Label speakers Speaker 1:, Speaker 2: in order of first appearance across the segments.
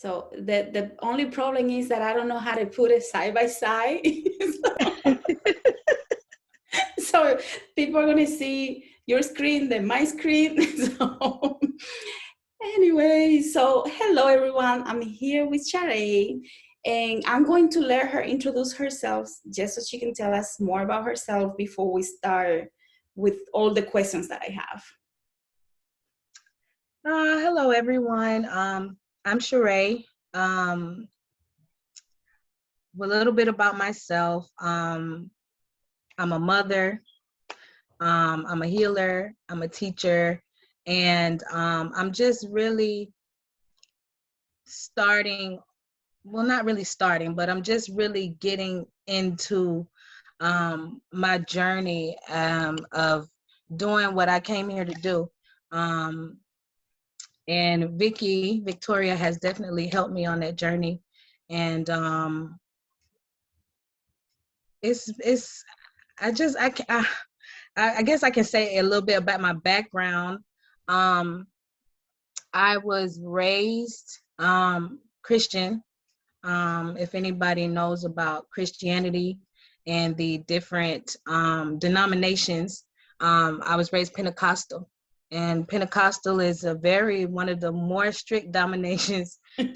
Speaker 1: So the only problem is that I don't know how to put it side by side. So people are going to see your screen, then my screen. So anyway, so hello everyone. I'm here with Charrae, and I'm going to let her introduce herself just so she can tell us more about herself before we start with all the questions that I have.
Speaker 2: Hello, everyone. I'm Charrae. A little bit about myself. I'm a mother. I'm a healer. I'm a teacher. And I'm just really starting, well, not really starting, but I'm just really getting into my journey of doing what I came here to do. And Victoria has definitely helped me on that journey. And it's I guess I can say a little bit about my background. I was raised Christian. If anybody knows about Christianity and the different denominations, I was raised Pentecostal. And Pentecostal is one of the more strict denominations of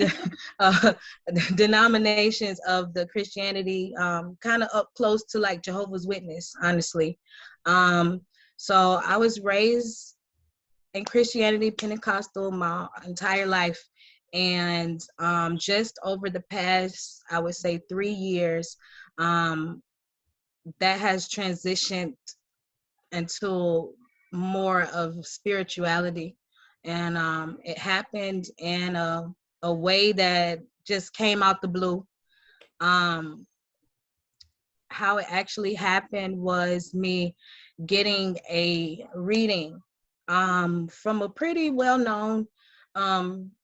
Speaker 2: the Christianity, kind of up close to like Jehovah's Witness, honestly. So I was raised in Christianity, Pentecostal, my entire life. And just over the past, I would say 3 years, that has transitioned into more of spirituality. And it happened in a way that just came out the blue. How it actually happened was me getting a reading from a pretty well-known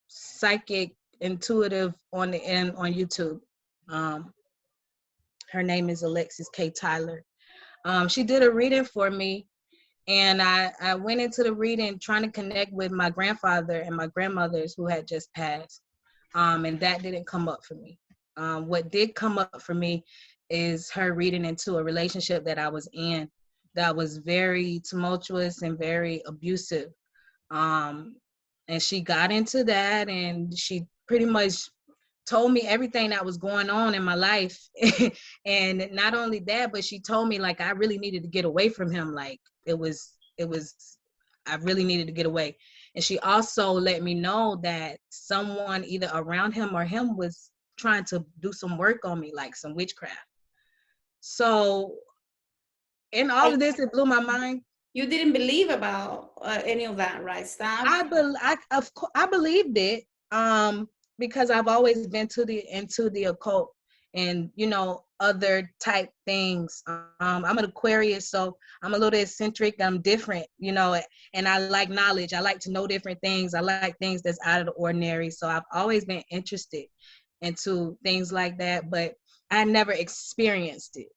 Speaker 2: psychic intuitive on YouTube. Her name is Alexis K. Tyler. She did a reading for me, and I went into the reading trying to connect with my grandfather and my grandmothers who had just passed, and that didn't come up for me. What did come up for me is her reading into a relationship that I was in that was very tumultuous and very abusive. And she got into that, and she pretty much told me everything that was going on in my life. And not only that, but she told me like I really needed to get away from him. Like it was I really needed to get away. And she also let me know that someone either around him or him was trying to do some work on me, like some witchcraft. So in all of this, it blew my mind.
Speaker 1: You didn't believe about any of that, right, stuff?
Speaker 2: I believed it because I've always been into the occult and other type things. I'm an Aquarius, so I'm a little eccentric. I'm different, and I like knowledge. I like to know different things. I like things that's out of the ordinary. So I've always been interested into things like that, but I never experienced it.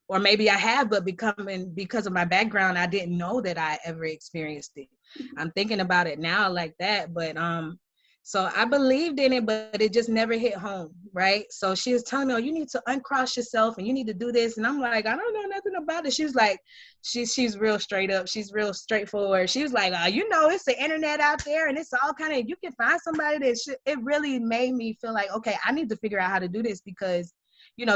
Speaker 2: Or maybe I have, but because of my background, I didn't know that I ever experienced it. I'm thinking about it now like that, but so I believed in it, but it just never hit home, right? So she was telling me, oh, you need to uncross yourself and you need to do this. And I'm like, I don't know nothing about it. She was like, she's real straight up. She's real straightforward. She was like, it's the internet out there and it's all kind of, you can find somebody that it really made me feel like, okay, I need to figure out how to do this because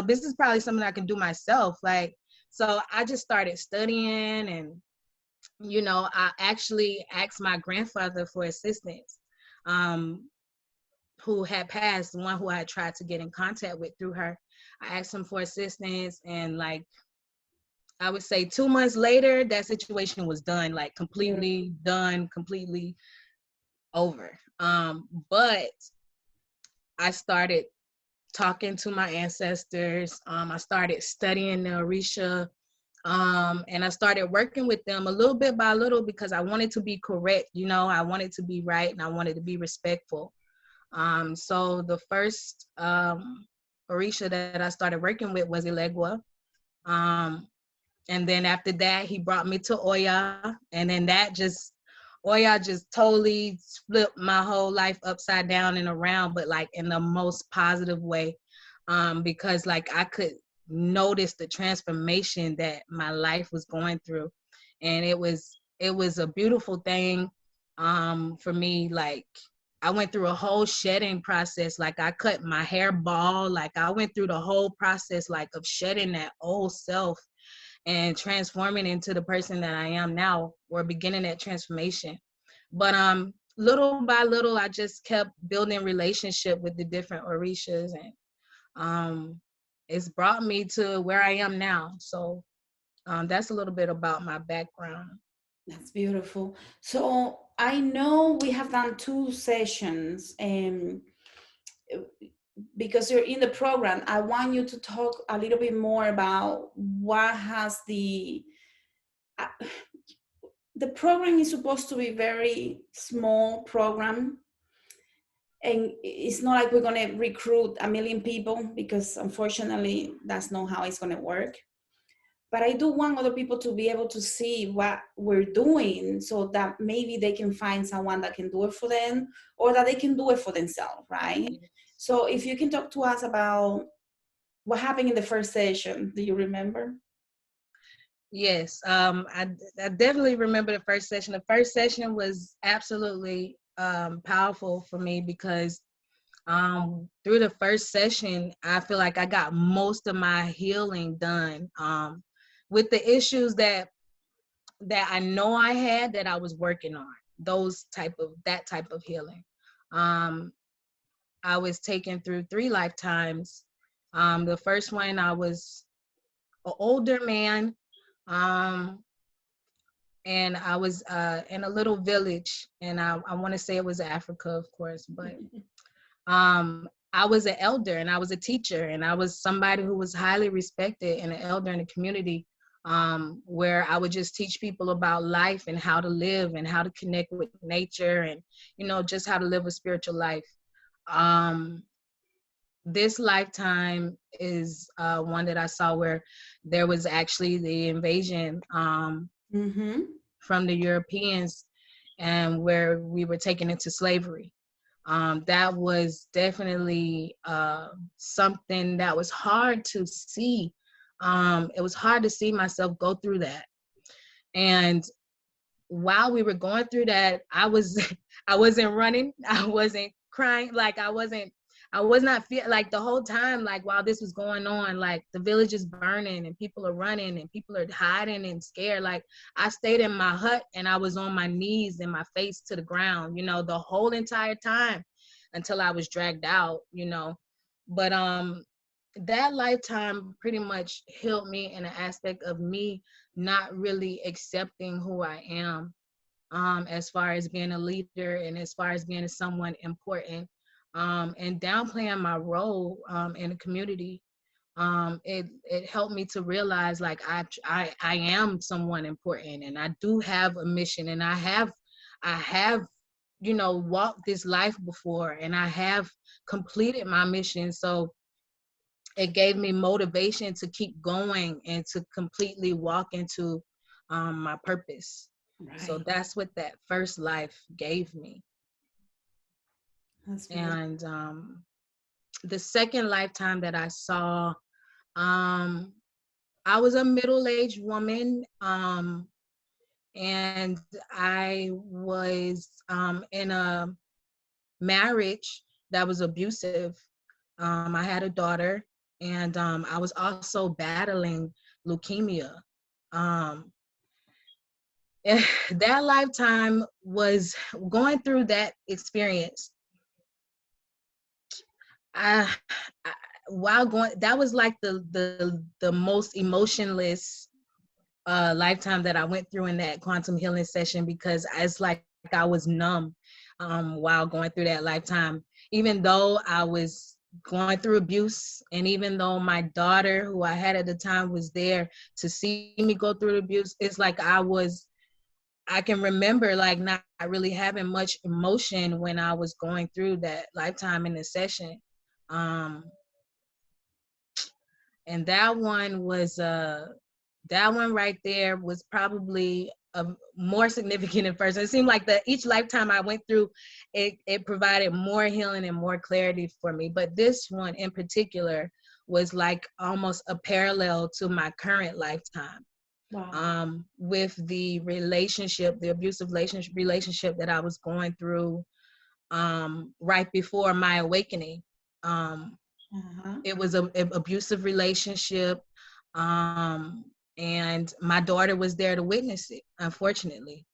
Speaker 2: this is probably something I can do myself. Like, so I just started studying and, I actually asked my grandfather for assistance, who had passed, the one who I had tried to get in contact with through her. I asked him for assistance, and like, I would say 2 months later, that situation was done, like completely done, completely over. But I started talking to my ancestors. I started studying the Orisha, and I started working with them a little bit by little because I wanted to be correct. I wanted to be right and I wanted to be respectful. So the first Orisha that I started working with was Elegua. And then after that, he brought me to Oya, and then that just Oya just totally flipped my whole life upside down and around, but like in the most positive way. Because like I could notice the transformation that my life was going through. And it was a beautiful thing for me. Like I went through a whole shedding process. Like I cut my hair bald. Like I went through the whole process like of shedding that old self and transforming into the person that I am now, or beginning that transformation. But little by little, I just kept building relationship with the different Orishas, and it's brought me to where I am now. So that's a little bit about my background.
Speaker 1: That's beautiful. So I know we have done 2 sessions, and because you're in the program, I want you to talk a little bit more about what has uh, the program is supposed to be very small program, and it's not like we're going to recruit a million people, because unfortunately that's not how it's going to work. But I do want other people to be able to see what we're doing, so that maybe they can find someone that can do it for them, or that they can do it for themselves, right? So if you can talk to us about what happened in the first session. Do you remember?
Speaker 2: Yes, I definitely remember the first session. The first session was absolutely powerful for me because through the first session, I feel like I got most of my healing done with the issues that I know I had, that I was working on. That type of healing. Um, I was taken through 3 lifetimes. The first one, I was an older man. Um, and I was in a little village, and I want to say it was Africa, of course, but I was an elder, and I was a teacher, and I was somebody who was highly respected and an elder in the community, where I would just teach people about life and how to live and how to connect with nature, and just how to live a spiritual life. Um, this lifetime is one that I saw where there was actually the invasion
Speaker 1: Mm-hmm.
Speaker 2: from the Europeans, and where we were taken into slavery. That was definitely something that was hard to see. It was hard to see myself go through that. And while we were going through that, I wasn't running, I wasn't crying, like I was not feel like the whole time, like while this was going on, like the village is burning and people are running and people are hiding and scared. Like I stayed in my hut and I was on my knees and my face to the ground, the whole entire time until I was dragged out, But that lifetime pretty much healed me in an aspect of me not really accepting who I am, as far as being a leader and as far as being someone important, and downplaying my role in the community. It helped me to realize like I am someone important, and I do have a mission, and I have walked this life before, and I have completed my mission. So it gave me motivation to keep going and to completely walk into my purpose. So
Speaker 1: Right.
Speaker 2: that's what that first life gave me.
Speaker 1: That's beautiful.
Speaker 2: And the second lifetime that I saw, um, I was a middle-aged woman, and I was in a marriage that was abusive. I had a daughter, and I was also battling leukemia. Um, that lifetime was going through that experience. I, I while going, that was like the most emotionless lifetime that I went through in that quantum healing session, because it's like I was numb while going through that lifetime. Even though I was going through abuse, and even though my daughter, who I had at the time, was there to see me go through the abuse, it's like I can remember like not really having much emotion when I was going through that lifetime in the session. Um, and that one right there was probably more significant in first. It seemed like each lifetime I went through, it provided more healing and more clarity for me. But this one in particular was like almost a parallel to my current lifetime.
Speaker 1: Wow.
Speaker 2: With the abusive relationship that I was going through right before my awakening. It was an abusive relationship. And my daughter was there to witness it, unfortunately.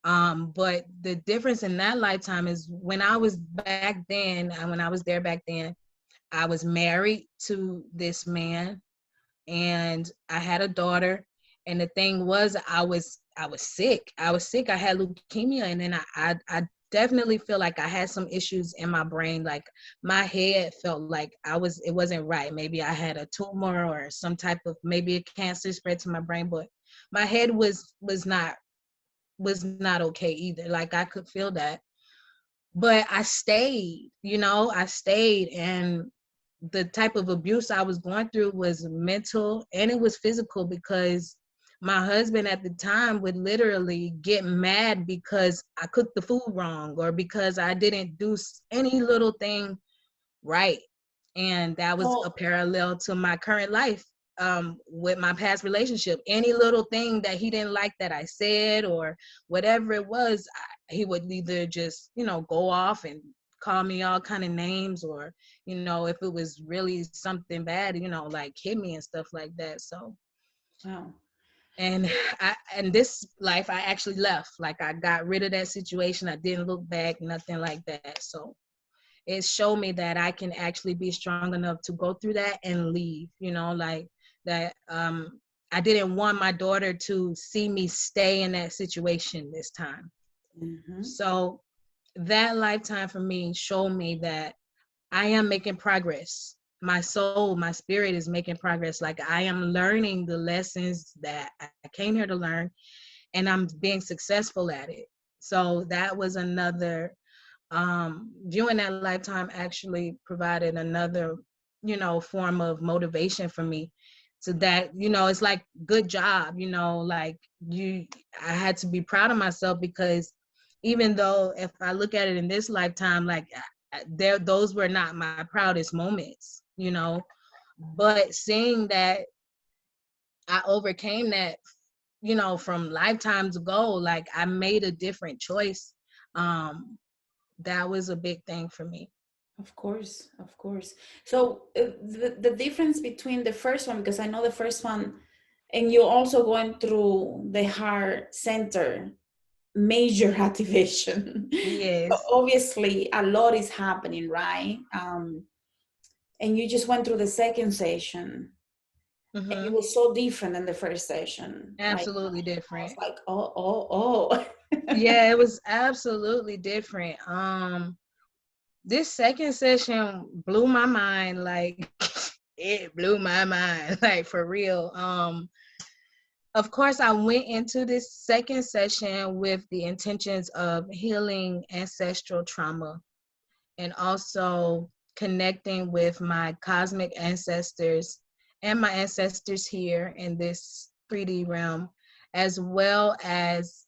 Speaker 2: But the difference in that lifetime is when I was there back then, I was married to this man and I had a daughter. And the thing was, I was sick. I had leukemia. And then I definitely feel like I had some issues in my brain. Like my head felt like it wasn't right. Maybe I had a tumor or some type of, maybe a cancer spread to my brain, but my head was not okay either. Like I could feel that, but I stayed, and the type of abuse I was going through was mental and it was physical, because my husband at the time would literally get mad because I cooked the food wrong or because I didn't do any little thing right. And that was a parallel to my current life with my past relationship. Any little thing that he didn't like that I said or whatever it was, he would either just, go off and call me all kind of names, or, if it was really something bad, like hit me and stuff like that. So,
Speaker 1: Wow.
Speaker 2: and this life, I actually left. Like I got rid of that situation. I didn't look back, nothing like that. So it showed me that I can actually be strong enough to go through that and leave, like that. I didn't want my daughter to see me stay in that situation this time. So that lifetime for me showed me that I am making progress. My soul, my spirit is making progress. Like I am learning the lessons that I came here to learn, and I'm being successful at it. So that was another, viewing that lifetime actually provided another, form of motivation for me. So that, it's like, good job, like I had to be proud of myself, because even though if I look at it in this lifetime, like those were not my proudest moments, but seeing that I overcame that, from lifetimes ago, like I made a different choice. That was a big thing for me.
Speaker 1: Of course, of course. So the difference between the first one, because I know the first one, and you're also going through the heart center major activation. So
Speaker 2: Yes.
Speaker 1: obviously, a lot is happening, right? And you just went through the second session, and it was so different than the first session. Like
Speaker 2: Absolutely
Speaker 1: I was
Speaker 2: different.
Speaker 1: like, oh.
Speaker 2: Yeah, it was absolutely different. This second session blew my mind. Like it blew my mind, like for real. Of course, I went into this second session with the intentions of healing ancestral trauma and also connecting with my cosmic ancestors and my ancestors here in this 3D realm, as well as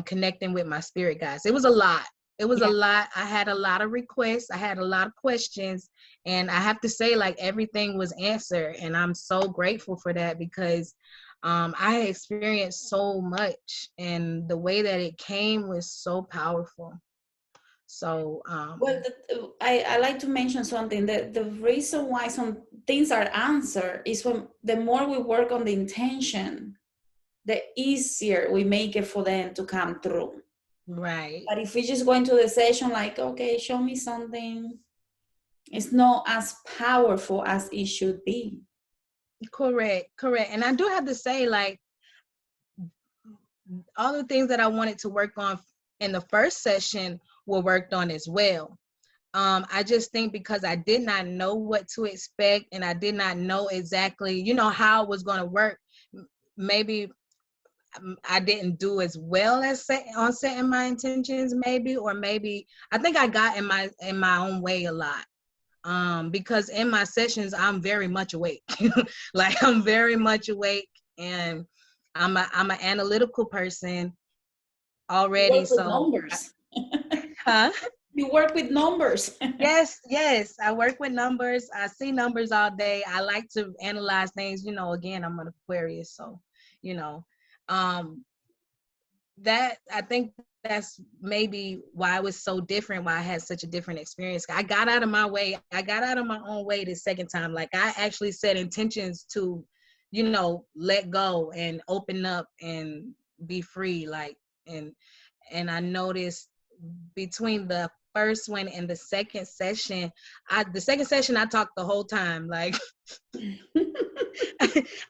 Speaker 2: connecting with my spirit guides. It was a lot. It was a lot. I had a lot of requests. I had a lot of questions, and I have to say, like, everything was answered, and I'm so grateful for that, because I experienced so much, and the way that it came was so powerful. So
Speaker 1: Well, I like to mention something that the reason why some things are answered is when the more we work on the intention, the easier we make it for them to come through.
Speaker 2: right.
Speaker 1: But if we just go into the session like, okay, show me something, it's not as powerful as it should be.
Speaker 2: Correct. And I do have to say, like, all the things that I wanted to work on in the first session were worked on as well. I just think because I did not know what to expect, and I did not know exactly, how it was going to work, maybe I didn't do as well as on setting my intentions, maybe, or maybe I think I got in my own way a lot. Because in my sessions, I'm very much awake. Like I'm very much awake, and I'm an analytical person
Speaker 1: You
Speaker 2: already,
Speaker 1: work with
Speaker 2: so
Speaker 1: numbers.
Speaker 2: huh?
Speaker 1: You work with numbers.
Speaker 2: Yes, yes. I work with numbers. I see numbers all day. I like to analyze things. Again, I'm an Aquarius, so you know, um, that I think that's maybe why it was so different. Why I had such a different experience. I got out of my way. I got out of my own way the second time. Like I actually set intentions to, let go and open up and be free. And I noticed between the first one and the second session I talked the whole time. Like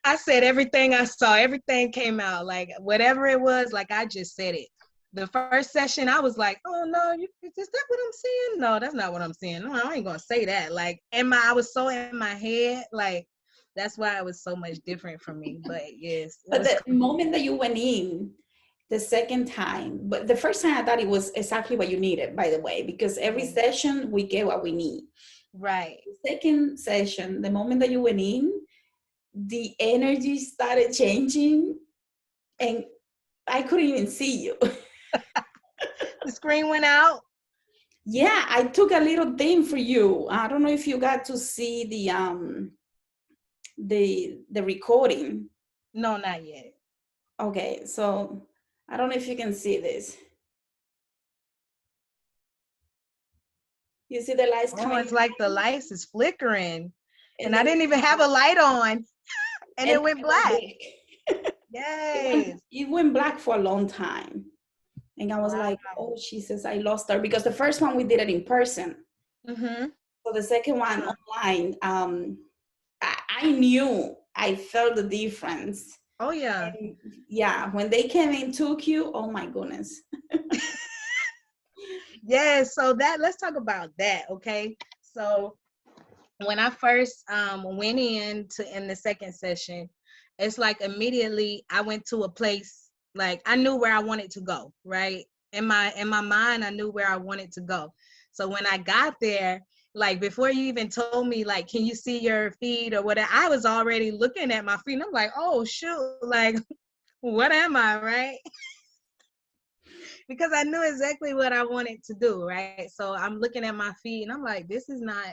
Speaker 2: I said everything I saw, everything came out. Like whatever it was, like I just said it. The first session I was like, oh no, is that what I'm saying? No, that's not what I'm saying. No, I ain't gonna say that. Like I was so in my head, like that's why it was so much different for me. But yes, it
Speaker 1: But
Speaker 2: was
Speaker 1: the
Speaker 2: cool.
Speaker 1: moment that you went in the second time, but the first time I thought it was exactly what you needed, by the way, because every
Speaker 2: Yeah.
Speaker 1: session we get what we need.
Speaker 2: Right.
Speaker 1: The second session, the moment that you went in, the energy started changing and I couldn't even see you.
Speaker 2: The screen went out.
Speaker 1: Yeah, I took a little thing for you. I don't know if you got to see the recording.
Speaker 2: No, not yet.
Speaker 1: Okay, so I don't know if you can see this. You see the lights
Speaker 2: Oh,
Speaker 1: coming
Speaker 2: it's like the lights is flickering.
Speaker 1: and
Speaker 2: And I
Speaker 1: then
Speaker 2: didn't even have a light on. And
Speaker 1: and
Speaker 2: it went
Speaker 1: it went
Speaker 2: black.
Speaker 1: black.
Speaker 2: Yes.
Speaker 1: It went black for a long time. And I was
Speaker 2: Wow.
Speaker 1: like, oh Jesus, I lost her. Because the first one we did it in person.
Speaker 2: Mm-hmm.
Speaker 1: So the second one online, I knew, I felt the difference.
Speaker 2: Oh yeah.
Speaker 1: And yeah, when they came in took you, oh my goodness.
Speaker 2: Yes. So let's talk about that. Okay. So when I first went in the second session, it's like immediately I went to a place, like I knew where I wanted to go, right? In my mind, I knew where I wanted to go. So when I got there, like before you even told me, like, can you see your feet or whatever, I was already looking at my feet. And I'm like, oh shoot, like what am I, right? Because I knew exactly what I wanted to do, right? So I'm looking at my feet and I'm like, this is not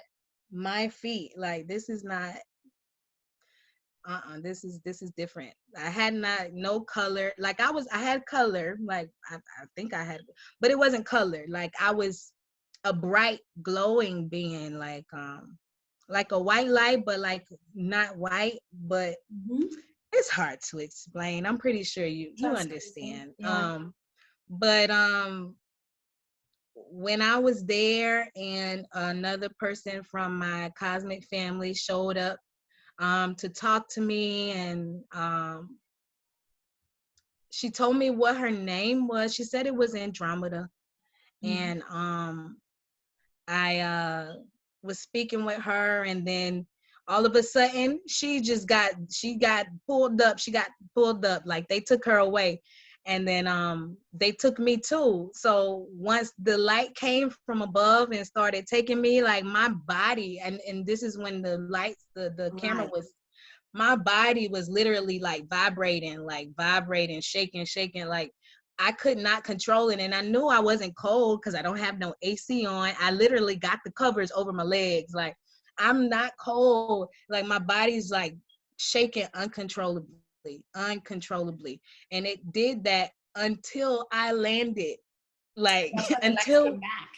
Speaker 2: my feet. Like this is not this is different. I had not no color. Like I had color, like I think I had, but it wasn't color. Like I was a bright glowing being, like a white light, but like not white, but
Speaker 1: Mm-hmm.
Speaker 2: it's hard to explain. I'm pretty sure you
Speaker 1: That's crazy.
Speaker 2: understand.
Speaker 1: Yeah.
Speaker 2: But when I was there and another person from my cosmic family showed up to talk to me, and she told me what her name was. She said it was Andromeda.
Speaker 1: Mm-hmm.
Speaker 2: And I was speaking with her, and then all of a sudden she got pulled up. She got pulled up, like they took her away. And then they took me too. So once the light came from above and started taking me, like my body, and this is when the lights, the camera
Speaker 1: Right.
Speaker 2: was, my body was literally like vibrating, shaking, like I could not control it. And I knew I wasn't cold because I don't have no AC on. I literally got the covers over my legs. Like I'm not cold. Like my body's like shaking uncontrollably. And it did that until I landed. Like
Speaker 1: That's when the lights
Speaker 2: until
Speaker 1: came back.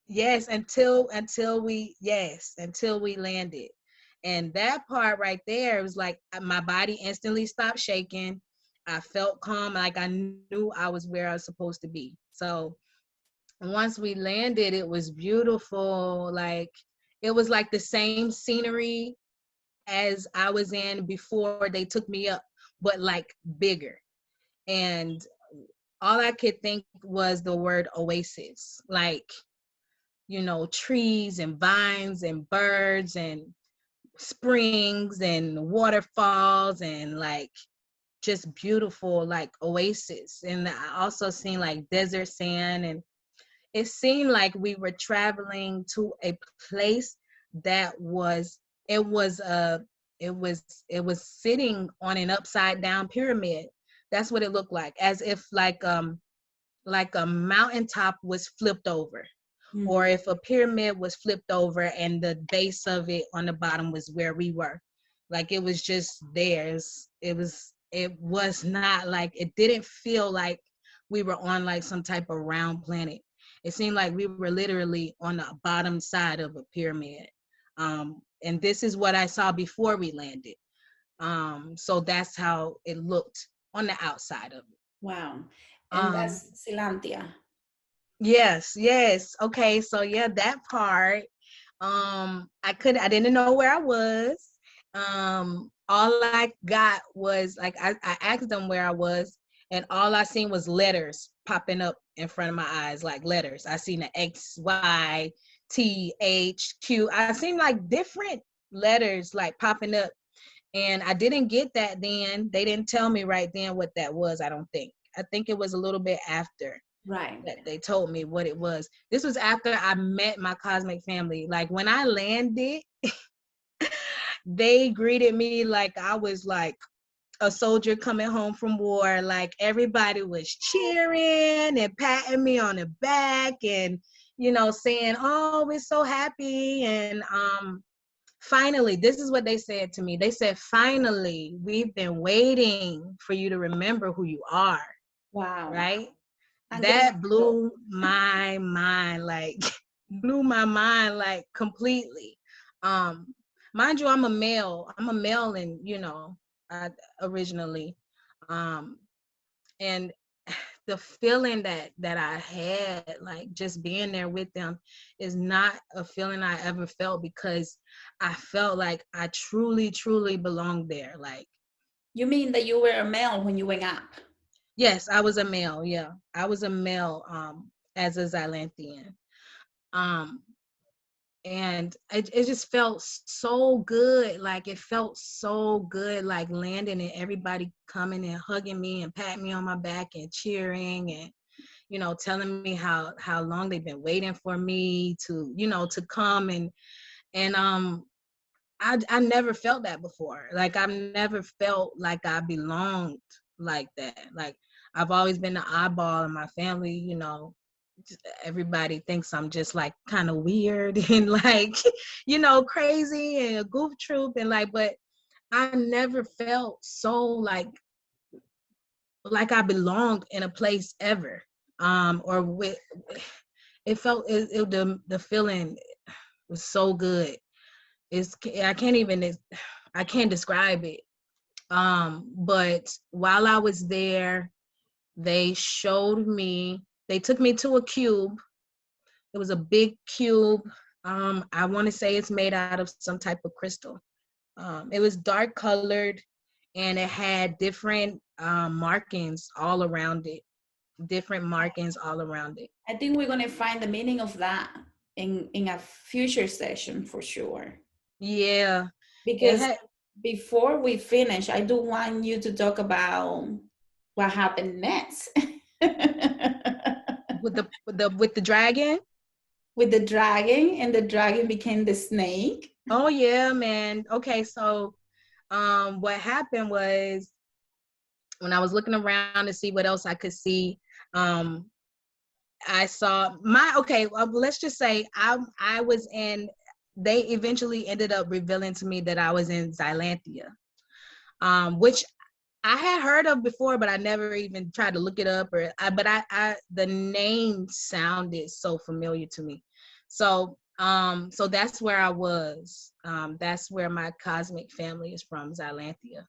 Speaker 2: yes, until we landed. And that part right there was like my body instantly stopped shaking. I felt calm, like I knew I was where I was supposed to be. So once we landed, it was beautiful. Like it was like the same scenery as I was in before they took me up, but like bigger. And all I could think was the word oasis. Like, trees and vines and birds and springs and waterfalls and like just beautiful like oasis. And I also seen like desert sand, and it seemed like we were traveling to a place that was it was it was sitting on an upside down pyramid That's what it looked like, as if like a mountaintop was flipped over, or if a pyramid was flipped over and the base of it on the bottom was where we were. Like it was just theirs. It was not like, it didn't feel like we were on like some type of round planet. It seemed like we were literally on the bottom side of a pyramid. And this is what I saw before we landed. So that's how it looked on the outside of it.
Speaker 1: Wow. And
Speaker 2: Um,
Speaker 1: that's Xylanthia.
Speaker 2: yes. Okay, so yeah, that part. I didn't know where I was. All I got was like I asked them where I was, and all I seen was letters popping up in front of my eyes, like letters. I seen the X, Y, T, H, Q. I seen like different letters like popping up, and I didn't get that then. They didn't tell me right then what that was, I don't think. I think it was a little bit after
Speaker 1: Right.
Speaker 2: that they told me what it was. This was after I met my cosmic family. Like when I landed, they greeted me like I was like a soldier coming home from war. Like everybody was cheering and patting me on the back and, saying, "Oh, we're so happy." And finally, this is what they said to me. They said, "Finally, we've been waiting for you to remember who you are."
Speaker 1: Wow.
Speaker 2: Right?
Speaker 1: I'm getting
Speaker 2: That blew my mind, like blew my mind like completely. Um, Mind you, I'm a male. And originally, um, and the feeling that I had, like just being there with them, is not a feeling I ever felt, because I felt like I truly, truly belonged there. Like,
Speaker 1: You mean that you were a male when you went up?
Speaker 2: yes, I was a male. Yeah, I was a male. As a Xylanthian. Um, and it just felt so good. Like it felt so good, like landing and everybody coming and hugging me and patting me on my back and cheering and telling me how long they've been waiting for me to come. And I never felt that before. Like I've never felt like I belonged like that. Like I've always been the oddball in my family. Everybody thinks I'm just like kind of weird and like crazy and a goof troop, and like, but I never felt so like I belonged in a place ever. Or with it felt the feeling was so good. It's I can't describe it. But while I was there, they took me to a cube. It was a big cube. I want to say it's made out of some type of crystal. It was dark colored, and it had different markings all around it. Different markings all around it.
Speaker 1: I think we're going to find the meaning of that in a future session for sure.
Speaker 2: Yeah. It
Speaker 1: Because
Speaker 2: had
Speaker 1: before we finish, I do want you to talk about what happened next.
Speaker 2: with the dragon.
Speaker 1: With the dragon, and the dragon became the snake.
Speaker 2: Oh yeah, man. Okay, so what happened was, when I was looking around to see what else I could see, um I saw let's just say I was in, they eventually ended up revealing to me that I was in Xylanthia, which I had heard of before, but I never even tried to look it up, but I the name sounded so familiar to me. So that's where I was. That's where my cosmic family is from, Xylanthia.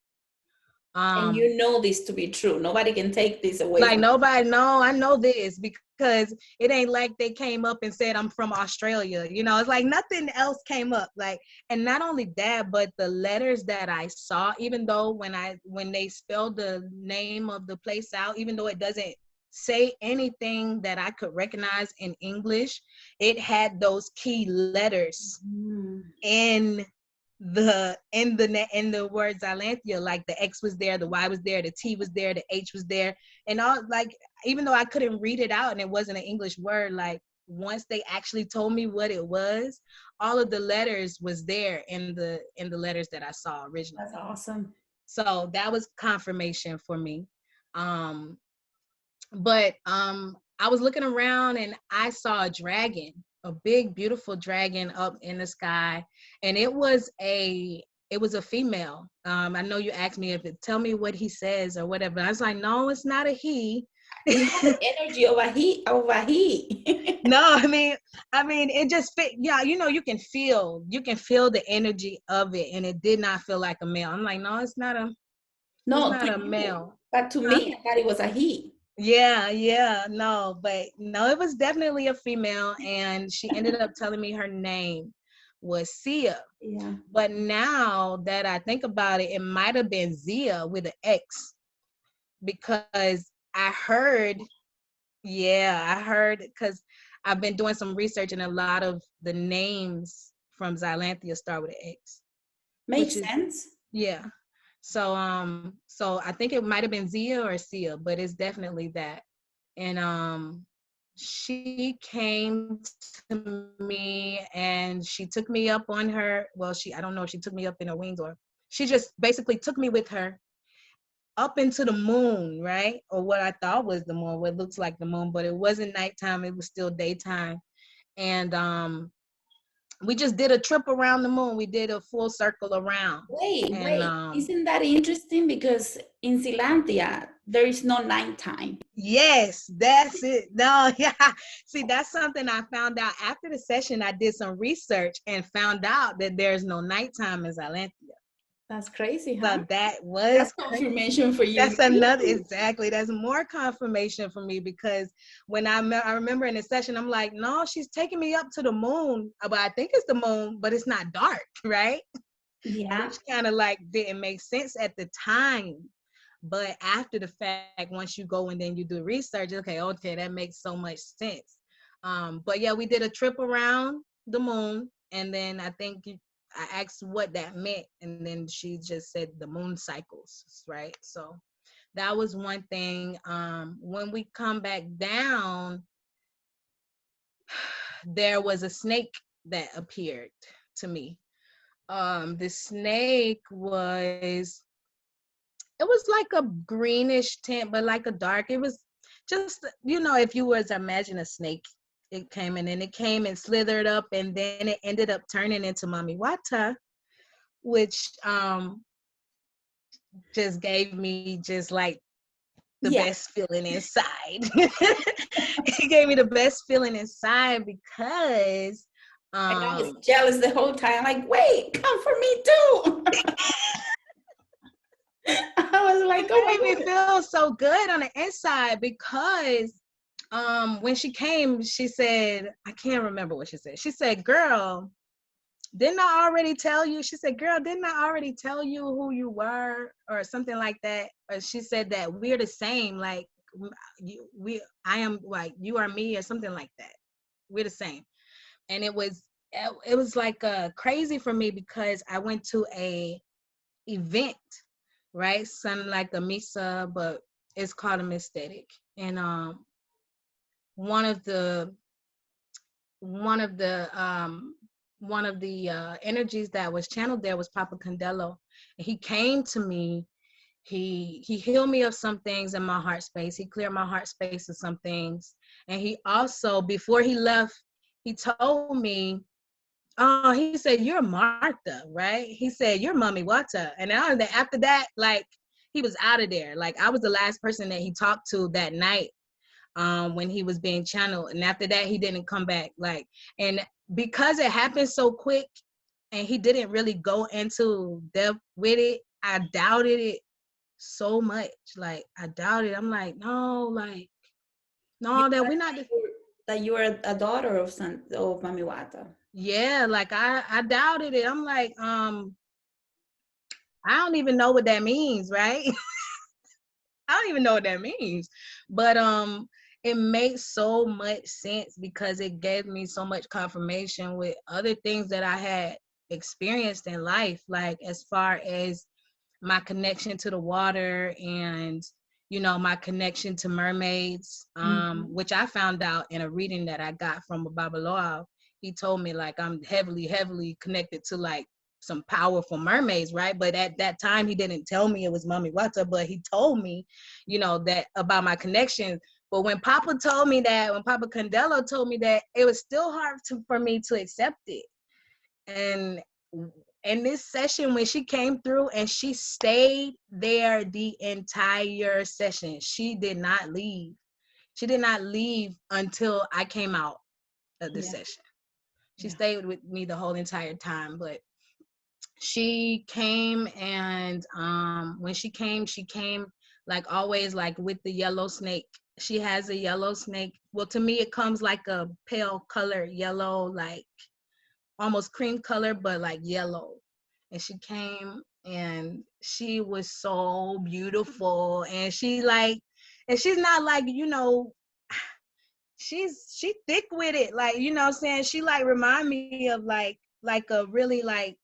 Speaker 1: And
Speaker 2: Um,
Speaker 1: you know this to be true. Nobody can take this away
Speaker 2: like
Speaker 1: from
Speaker 2: nobody know, I know this because it ain't like they came up and said I'm from Australia. It's like nothing else came up. Like, and not only that, but the letters that I saw, even though when they spelled the name of the place out, even though it doesn't say anything that I could recognize in English, it had those key letters in the word Xylanthia. Like the X was there, the Y was there, the T was there, the H was there, and all, like, even though I couldn't read it out and it wasn't an English word, like once they actually told me what it was, all of the letters was there in the letters that I saw originally.
Speaker 1: That's awesome.
Speaker 2: So that was confirmation for me. Um, but I was looking around and I saw a dragon, a big, beautiful dragon up in the sky, and it was a female. I know you asked me if it tell me what he says or whatever. I was like, no, it's not a he.
Speaker 1: It has the energy of a he.
Speaker 2: No, I mean, it just fit. Yeah, you can feel the energy of it, and it did not feel like a male. I'm like, no, it's
Speaker 1: No,
Speaker 2: not
Speaker 1: to
Speaker 2: a
Speaker 1: you,
Speaker 2: male.
Speaker 1: but to
Speaker 2: Huh?
Speaker 1: me, I thought it was a he.
Speaker 2: Yeah, no, but no, it was definitely a female, and she ended up telling me her name was Sia.
Speaker 1: Yeah,
Speaker 2: But now that I think about it, it might have been Zia with an X, because I heard because I've been doing some research, and a lot of the names from Xylanthia start with an X, which
Speaker 1: makes
Speaker 2: is,
Speaker 1: sense.
Speaker 2: yeah. So I think it might have been Zia or Sia, but it's definitely that. And she came to me and she took me up on her. Well, I don't know if she took me up in her wings, or she just basically took me with her up into the moon, right? Or what I thought was the moon, what looks like the moon, but it wasn't nighttime, it was still daytime. And we just did a trip around the moon. We did a full circle around. And
Speaker 1: Wait, isn't that interesting? Because in Xylanthia, there is no nighttime.
Speaker 2: yes, that's it. No, yeah. See, that's something I found out after the session. I did some research and found out that there's no nighttime in Xylanthia.
Speaker 1: That's crazy, huh?
Speaker 2: So that
Speaker 1: That's
Speaker 2: was crazy.
Speaker 1: confirmation for you.
Speaker 2: That's another, exactly. That's more confirmation for me, because when I remember in the session, I'm like, no, she's taking me up to the moon, but I think it's the moon, but it's not dark, right?
Speaker 1: Yeah,
Speaker 2: Which kind of like didn't make sense at the time. But after the fact, once you go and then you do research, okay, that makes so much sense. But yeah, we did a trip around the moon, and then I asked what that meant, and then she just said the moon cycles, right? So that was one thing. When we come back down, there was a snake that appeared to me. The snake it was like a greenish tint, but like a dark. It was just, if you was to imagine a snake, it came and slithered up, and then it ended up turning into Mami Watar, which just gave me just like the
Speaker 1: yeah.
Speaker 2: best feeling inside. It gave me the best feeling inside because
Speaker 1: And I was
Speaker 2: um
Speaker 1: jealous the whole time. Like, wait, come for me too. I was like,
Speaker 2: it
Speaker 1: oh my
Speaker 2: made me
Speaker 1: goodness.
Speaker 2: feel so good on the inside, because when she came, she said, I can't remember what she said. She said, girl, didn't I already tell you? She said, girl, didn't I already tell you who you were, or something like that? Or she said that we're the same, like I am like you are me, or something like that. We're the same. And it was like crazy for me, because I went to a event, right? Something like a misa, but it's called a mysthetic. And one of the one of the energies that was channeled there was Papa Candelo. And he came to me. He healed me of some things in my heart space. He cleared my heart space of some things. And he also, before he left, he told me, oh, he said, you're Martha, right? He said, you're Mami Watar. And after that, like, he was out of there. Like, I was the last person that he talked to that night, when he was being channeled. And after that, he didn't come back. Like, and because it happened so quick and he didn't really go into depth with it, I doubted it so much. Like, I doubted. I'm like, no, like,
Speaker 1: You
Speaker 2: no, that
Speaker 1: thought
Speaker 2: we're not.
Speaker 1: that you were a daughter of Mami Wata.
Speaker 2: Yeah, like I doubted it. I'm like, I don't even know what that means, right? I don't even know what that means. But it makes so much sense, because it gave me so much confirmation with other things that I had experienced in life, like as far as my connection to the water, and my connection to mermaids,
Speaker 1: Mhm.
Speaker 2: which I found out in a reading that I got from a Babaloa. He told me, like, I'm heavily connected to like some powerful mermaids, right? But at that time, he didn't tell me it was Mami Watar, but he told me, that about my connection. But when Papa told me that, when Papa Candelo told me that, it was still hard for me to accept it. And in this session, when she came through and she stayed there the entire session, she did not leave. She did not leave until I came out of the session. She stayed with me the whole entire time. But she came, and when she came like always, like with the yellow snake. She has a yellow snake. Well, to me, it comes like a pale color yellow, like almost cream color, but like yellow. And she came, and she was so beautiful. And she's not like, she thick with it. Like, what I'm saying? She like remind me of like a really like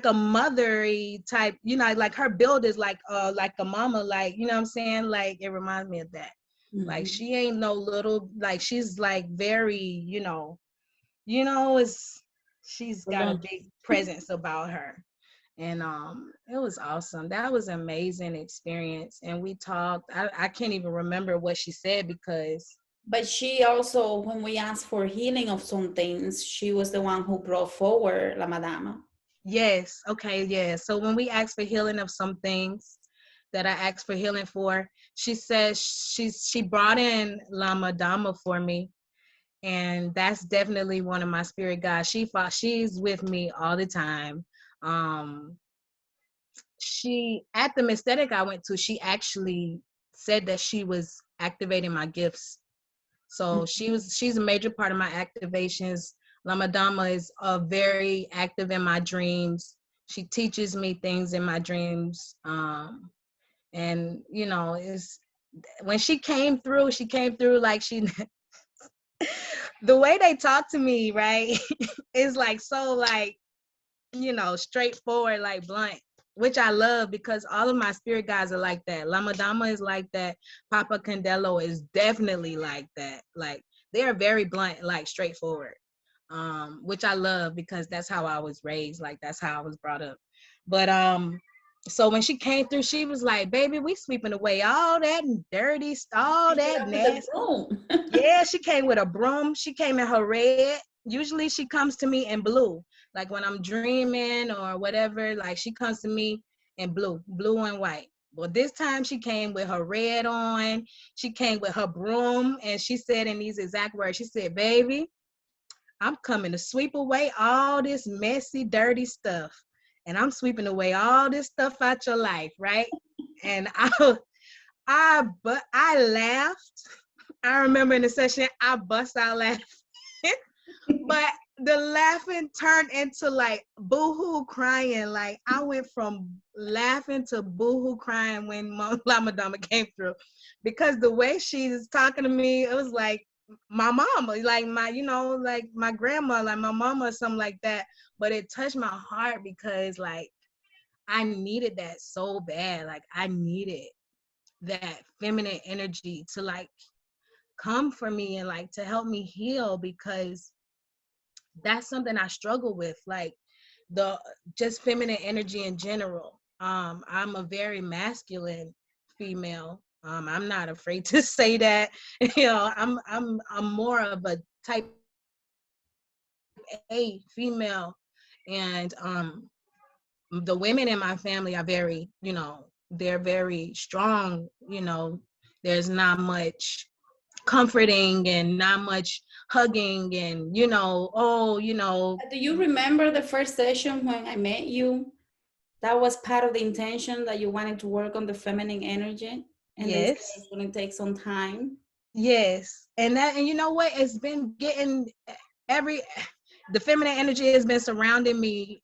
Speaker 2: a mothery type, like her build is like a mama, like, what I'm saying? Like, it reminds me of that. Like, she ain't no little, like, she's like very, she's got a big presence about her. And it was awesome. That was an amazing experience. And we talked, I can't even remember what she said because.
Speaker 1: But she also, when we asked for healing of some things, she was the one who brought forward La Madamma.
Speaker 2: Yes. Okay. Yeah. So when we asked for healing of some things that I asked for healing for, she said she brought in La Madamma for me. And that's definitely one of my spirit guides. She's with me all the time. She, at the aesthetic I went to, she actually said that she was activating my gifts. So she's a major part of my activations. La Madamma is very active in my dreams. She teaches me things in my dreams. And is when she came through like she the way they talk to me, right, is like so like, straightforward, like blunt, which I love because all of my spirit guides are like that. La Madamma is like that. Papa Candelo is definitely like that. Like, they are very blunt, like straightforward, which I love because that's how I was raised. Like, that's how I was brought up. But so when she came through, she was like, "Baby, we sweeping away all that dirty, all that nasty." Yeah, she came with a broom. She came in her red. Usually she comes to me in blue. Like when I'm dreaming or whatever, like she comes to me in blue and white. Well, this time she came with her red on. She came with her broom, and she said in these exact words, she said, "Baby, I'm coming to sweep away all this messy, dirty stuff. And I'm sweeping away all this stuff out your life, right?" And I laughed. I remember in the session, I bust out laughing. But the laughing turned into like boohoo crying. Like, I went from laughing to boohoo crying when La Madamma came through, because the way she's talking to me, it was like my mama, like like my grandma, like my mama or something like that. But it touched my heart because like I needed that so bad. Like, I needed that feminine energy to like come for me and like to help me heal, because that's something I struggle with, like the just feminine energy in general. I'm a very masculine female. I'm not afraid to say that. I'm more of a type A female, and the women in my family are very, they're very strong. There's not much comforting and not much hugging and
Speaker 1: Do you remember the first session when I met you? That was part of the intention, that you wanted to work on the feminine energy, and they said
Speaker 2: yes,
Speaker 1: it's going to take some time.
Speaker 2: yes. And you know what, it's been getting the feminine energy has been surrounding me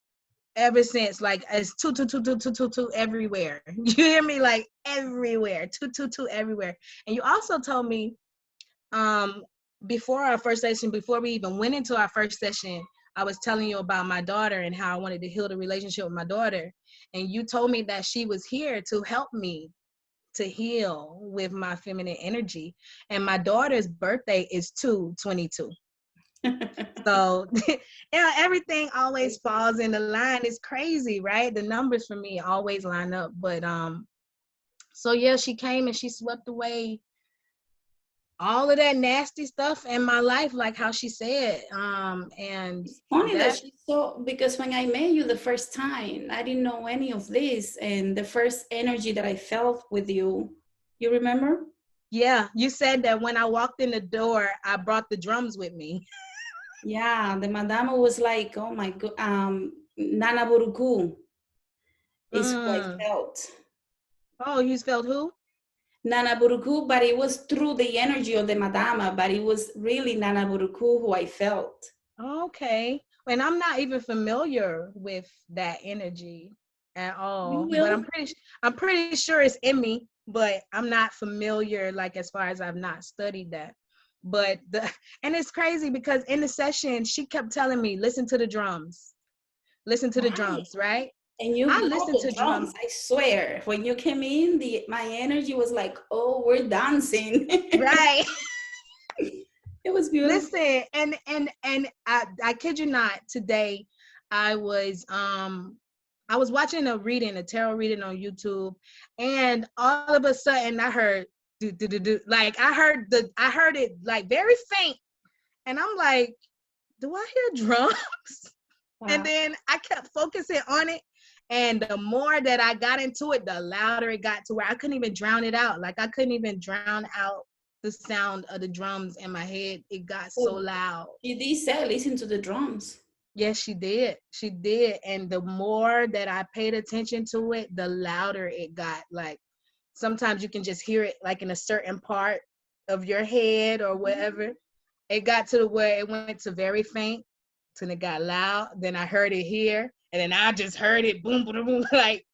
Speaker 2: ever since. Like, it's two everywhere. You hear me? Like, everywhere, two everywhere. And you also told me before our first session, before we even went into our first session, I was telling you about my daughter and how I wanted to heal the relationship with my daughter. And you told me that she was here to help me to heal with my feminine energy. And my daughter's birthday is 2/22. So everything always falls in the line. It's crazy, right? The numbers for me always line up. But so yeah, she came and she swept away all of that nasty stuff in my life, like how she said. And
Speaker 1: It's funny that
Speaker 2: that,
Speaker 1: she saw, because when I met you the first time, I didn't know any of this. And the first energy that I felt with you, you remember?
Speaker 2: yeah, you said that when I walked in the door, I brought the drums with me.
Speaker 1: Yeah, the Madama was like, oh my God, Nana Buruku is who I
Speaker 2: Mm.
Speaker 1: felt.
Speaker 2: Oh, you spelled who?
Speaker 1: Nana Buruku, but it was through the energy of the Madama, but it was really Nana Buruku who I felt.
Speaker 2: Okay. And I'm not even familiar with that energy at
Speaker 1: You
Speaker 2: all, but
Speaker 1: will.
Speaker 2: I'm pretty sure it's in me, but I'm not familiar, like as far as I've not studied that. But and it's crazy because in the session she kept telling me, listen to the drums. Listen to the
Speaker 1: Right.
Speaker 2: drums, right?
Speaker 1: And you
Speaker 2: I
Speaker 1: brought
Speaker 2: listen
Speaker 1: the
Speaker 2: to
Speaker 1: drums.
Speaker 2: drums.
Speaker 1: I swear, when you came in, my energy was like, oh, we're dancing.
Speaker 2: Right.
Speaker 1: It was beautiful.
Speaker 2: Listen, and I kid you not, today I was watching a tarot reading on YouTube, and all of a sudden I heard do do do do, like I heard it like very faint, and I'm like, do I hear drums? And
Speaker 1: Wow.
Speaker 2: then I kept focusing on it, and the more that I got into it, the louder it got to where I couldn't even drown it out. Like I couldn't even drown out the sound of the drums in my head. It got so
Speaker 1: So
Speaker 2: loud.
Speaker 1: you did say, listen to the drums.
Speaker 2: Yes, she did. She did. And the more that I paid attention to it, the louder it got. Like sometimes you can just hear it like in a certain part of your head or whatever. It got to the where it went to very faint, then it got loud, then I heard it here, and then I just heard it boom, boom, boom. Like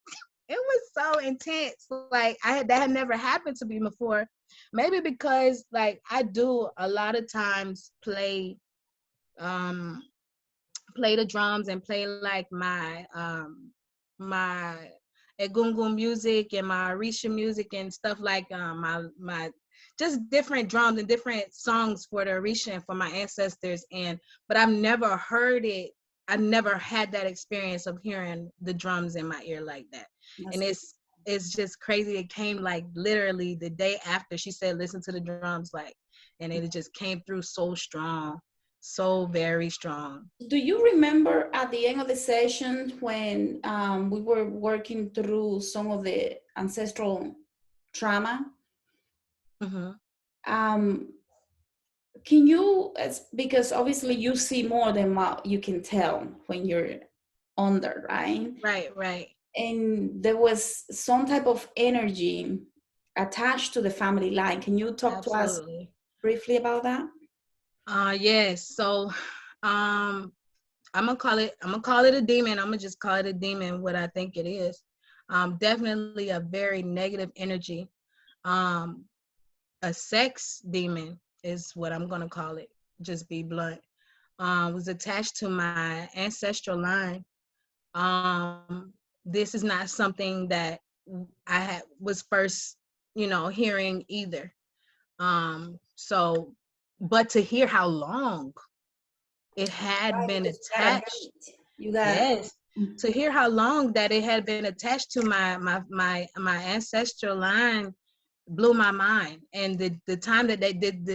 Speaker 2: it was so intense. Like that had never happened to me before. Maybe because like I do a lot of times um play the drums and play like my egungun music and my Orisha music and stuff like my just different drums and different songs for the Orisha and for my ancestors. And but I've never heard it. I never had that experience of hearing the drums in my ear like that. And
Speaker 1: That's
Speaker 2: it's just crazy. It came like literally the day after she said listen to the drums, like, and it just came through so strong, so very strong.
Speaker 1: Do you remember at the end of the session when we were working through some of the ancestral trauma?
Speaker 2: Mm-hmm.
Speaker 1: Um, can you, because obviously you see more than what you can tell when you're under, right?
Speaker 2: Right, right.
Speaker 1: And there was some type of energy attached to the family line. Can you talk to us
Speaker 2: Absolutely.
Speaker 1: briefly about that?
Speaker 2: Yes. So I'm gonna call it a demon. I'm gonna just call it a demon, what I think it is. Definitely a very negative energy. Um, a sex demon is what I'm gonna call it. Just be blunt. Was attached to my ancestral line. This is not something that was first, hearing either. So, but to hear how long it had
Speaker 1: Right,
Speaker 2: been
Speaker 1: because you got a
Speaker 2: attached,
Speaker 1: hate. You got.
Speaker 2: yes, to hear how long that it had been attached to my ancestral line blew my mind. And the time that they did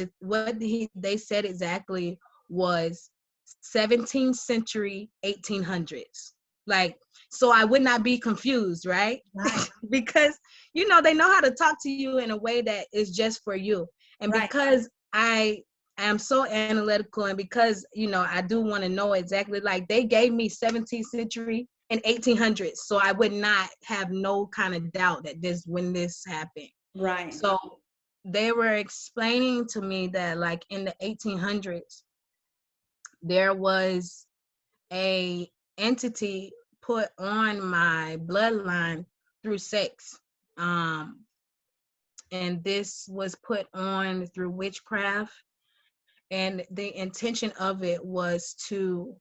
Speaker 2: they said exactly was 17th century 1800s, like, so I would not be confused, right?
Speaker 1: Right,
Speaker 2: Because they know how to talk to you in a way that is just for you. And
Speaker 1: right,
Speaker 2: because I am so analytical, and because I do want to know exactly, like they gave me 17th century and 1800s, so I would not have no kind of doubt that when this happened.
Speaker 1: right.
Speaker 2: So they were explaining to me that like in the 1800s there was a entity put on my bloodline through sex. Um, and this was put on through witchcraft. And the intention of it was to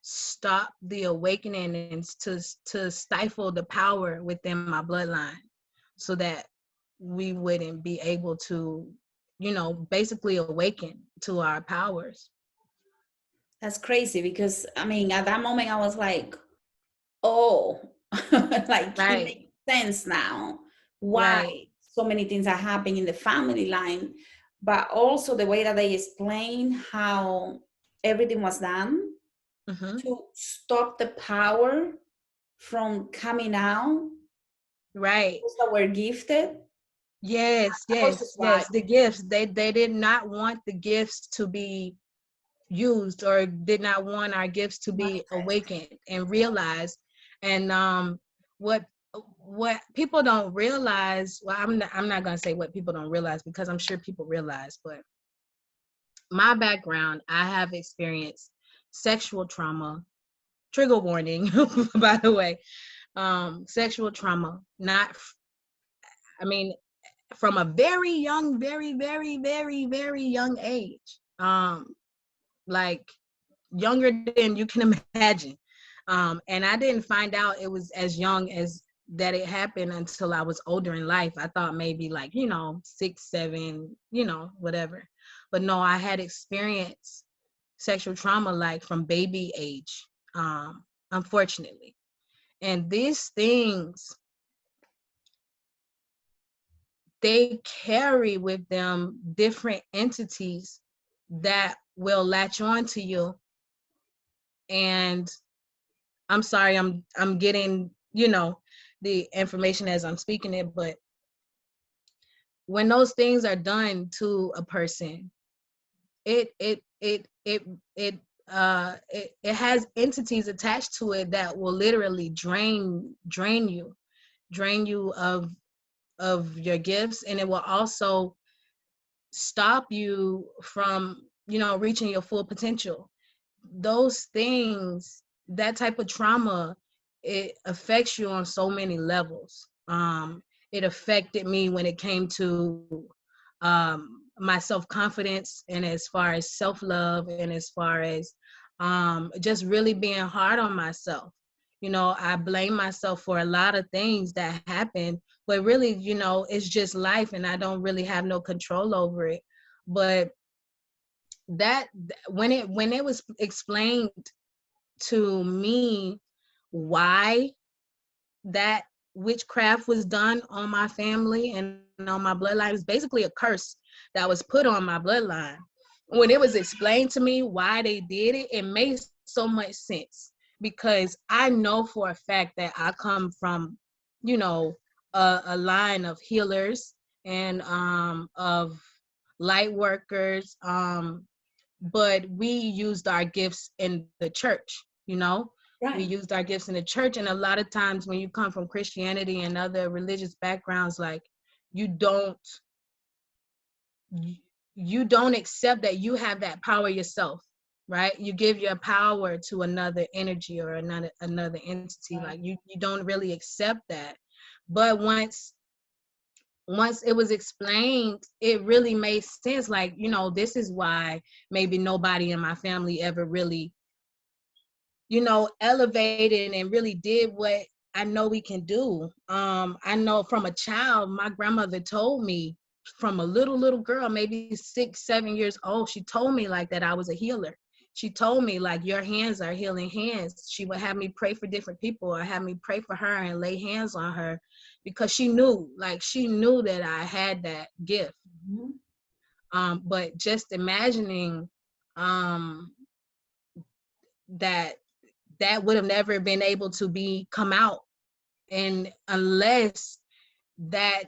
Speaker 2: stop the awakening and to stifle the power within my bloodline so that we wouldn't be able to, basically awaken to our powers.
Speaker 1: That's crazy because I mean, at that moment I was like, oh, like it
Speaker 2: Right,
Speaker 1: makes sense now why
Speaker 2: right.
Speaker 1: so many things are happening in the family line, but also the way that they explain how everything was done
Speaker 2: Hmm.
Speaker 1: to stop the power from coming out,
Speaker 2: Right.
Speaker 1: those that were gifted.
Speaker 2: Yes,
Speaker 1: I was
Speaker 2: yes,
Speaker 1: just like,
Speaker 2: yes. The gifts. They did not want the gifts to be used, or did not want our gifts to be
Speaker 1: manifest.
Speaker 2: awakened and realized. And what what people don't realize, well, I'm not going to say what people don't realize, because I'm sure people realize, but my background, I have experienced sexual trauma. Trigger warning, by the way. Sexual trauma, not, I mean, from a very young, very, very, very, very young age. Like younger than you can imagine. And I didn't find out it was as young as that it happened until I was older in life. I thought maybe like, 6, 7, whatever. But no, I had experienced sexual trauma like from baby age, unfortunately. And these things, they carry with them different entities that will latch on to you. And I'm sorry, I'm getting, the information as I'm speaking it, but when those things are done to a person, it it it it it it has entities attached to it that will literally drain you of your gifts, and it will also stop you from, reaching your full potential. Those things, that type of trauma, it affects you on so many levels. It affected me when it came to my self-confidence, and as far as self-love, and as far as just really being hard on myself. I blame myself for a lot of things that happen, but really, it's just life, and I don't really have no control over it. But that, when it was explained to me why that witchcraft was done on my family and on my bloodline, is basically a curse that was put on my bloodline. When it was explained to me why they did it, it made so much sense, because I know for a fact that I come from, you know, a line of healers and of light workers, but we used our gifts in the church. We
Speaker 1: Right.
Speaker 2: used our gifts in the church. And a lot of times when you come from Christianity and other religious backgrounds, like, you don't you don't accept that you have that power yourself, right? You give your power to another energy or another entity. Like,
Speaker 1: Right.
Speaker 2: you don't really accept that. But once it was explained, it really made sense. Like, this is why maybe nobody in my family ever really, elevated and really did what I know we can do. I know from a child, my grandmother told me, from a little girl, maybe 6, 7 years old, she told me like that I was a healer. She told me like, your hands are healing hands. She would have me pray for different people, or have me pray for her and lay hands on her, because she knew that I had that gift.
Speaker 1: Mhm.
Speaker 2: But just imagining um, that that would have never been able to be come out, and unless that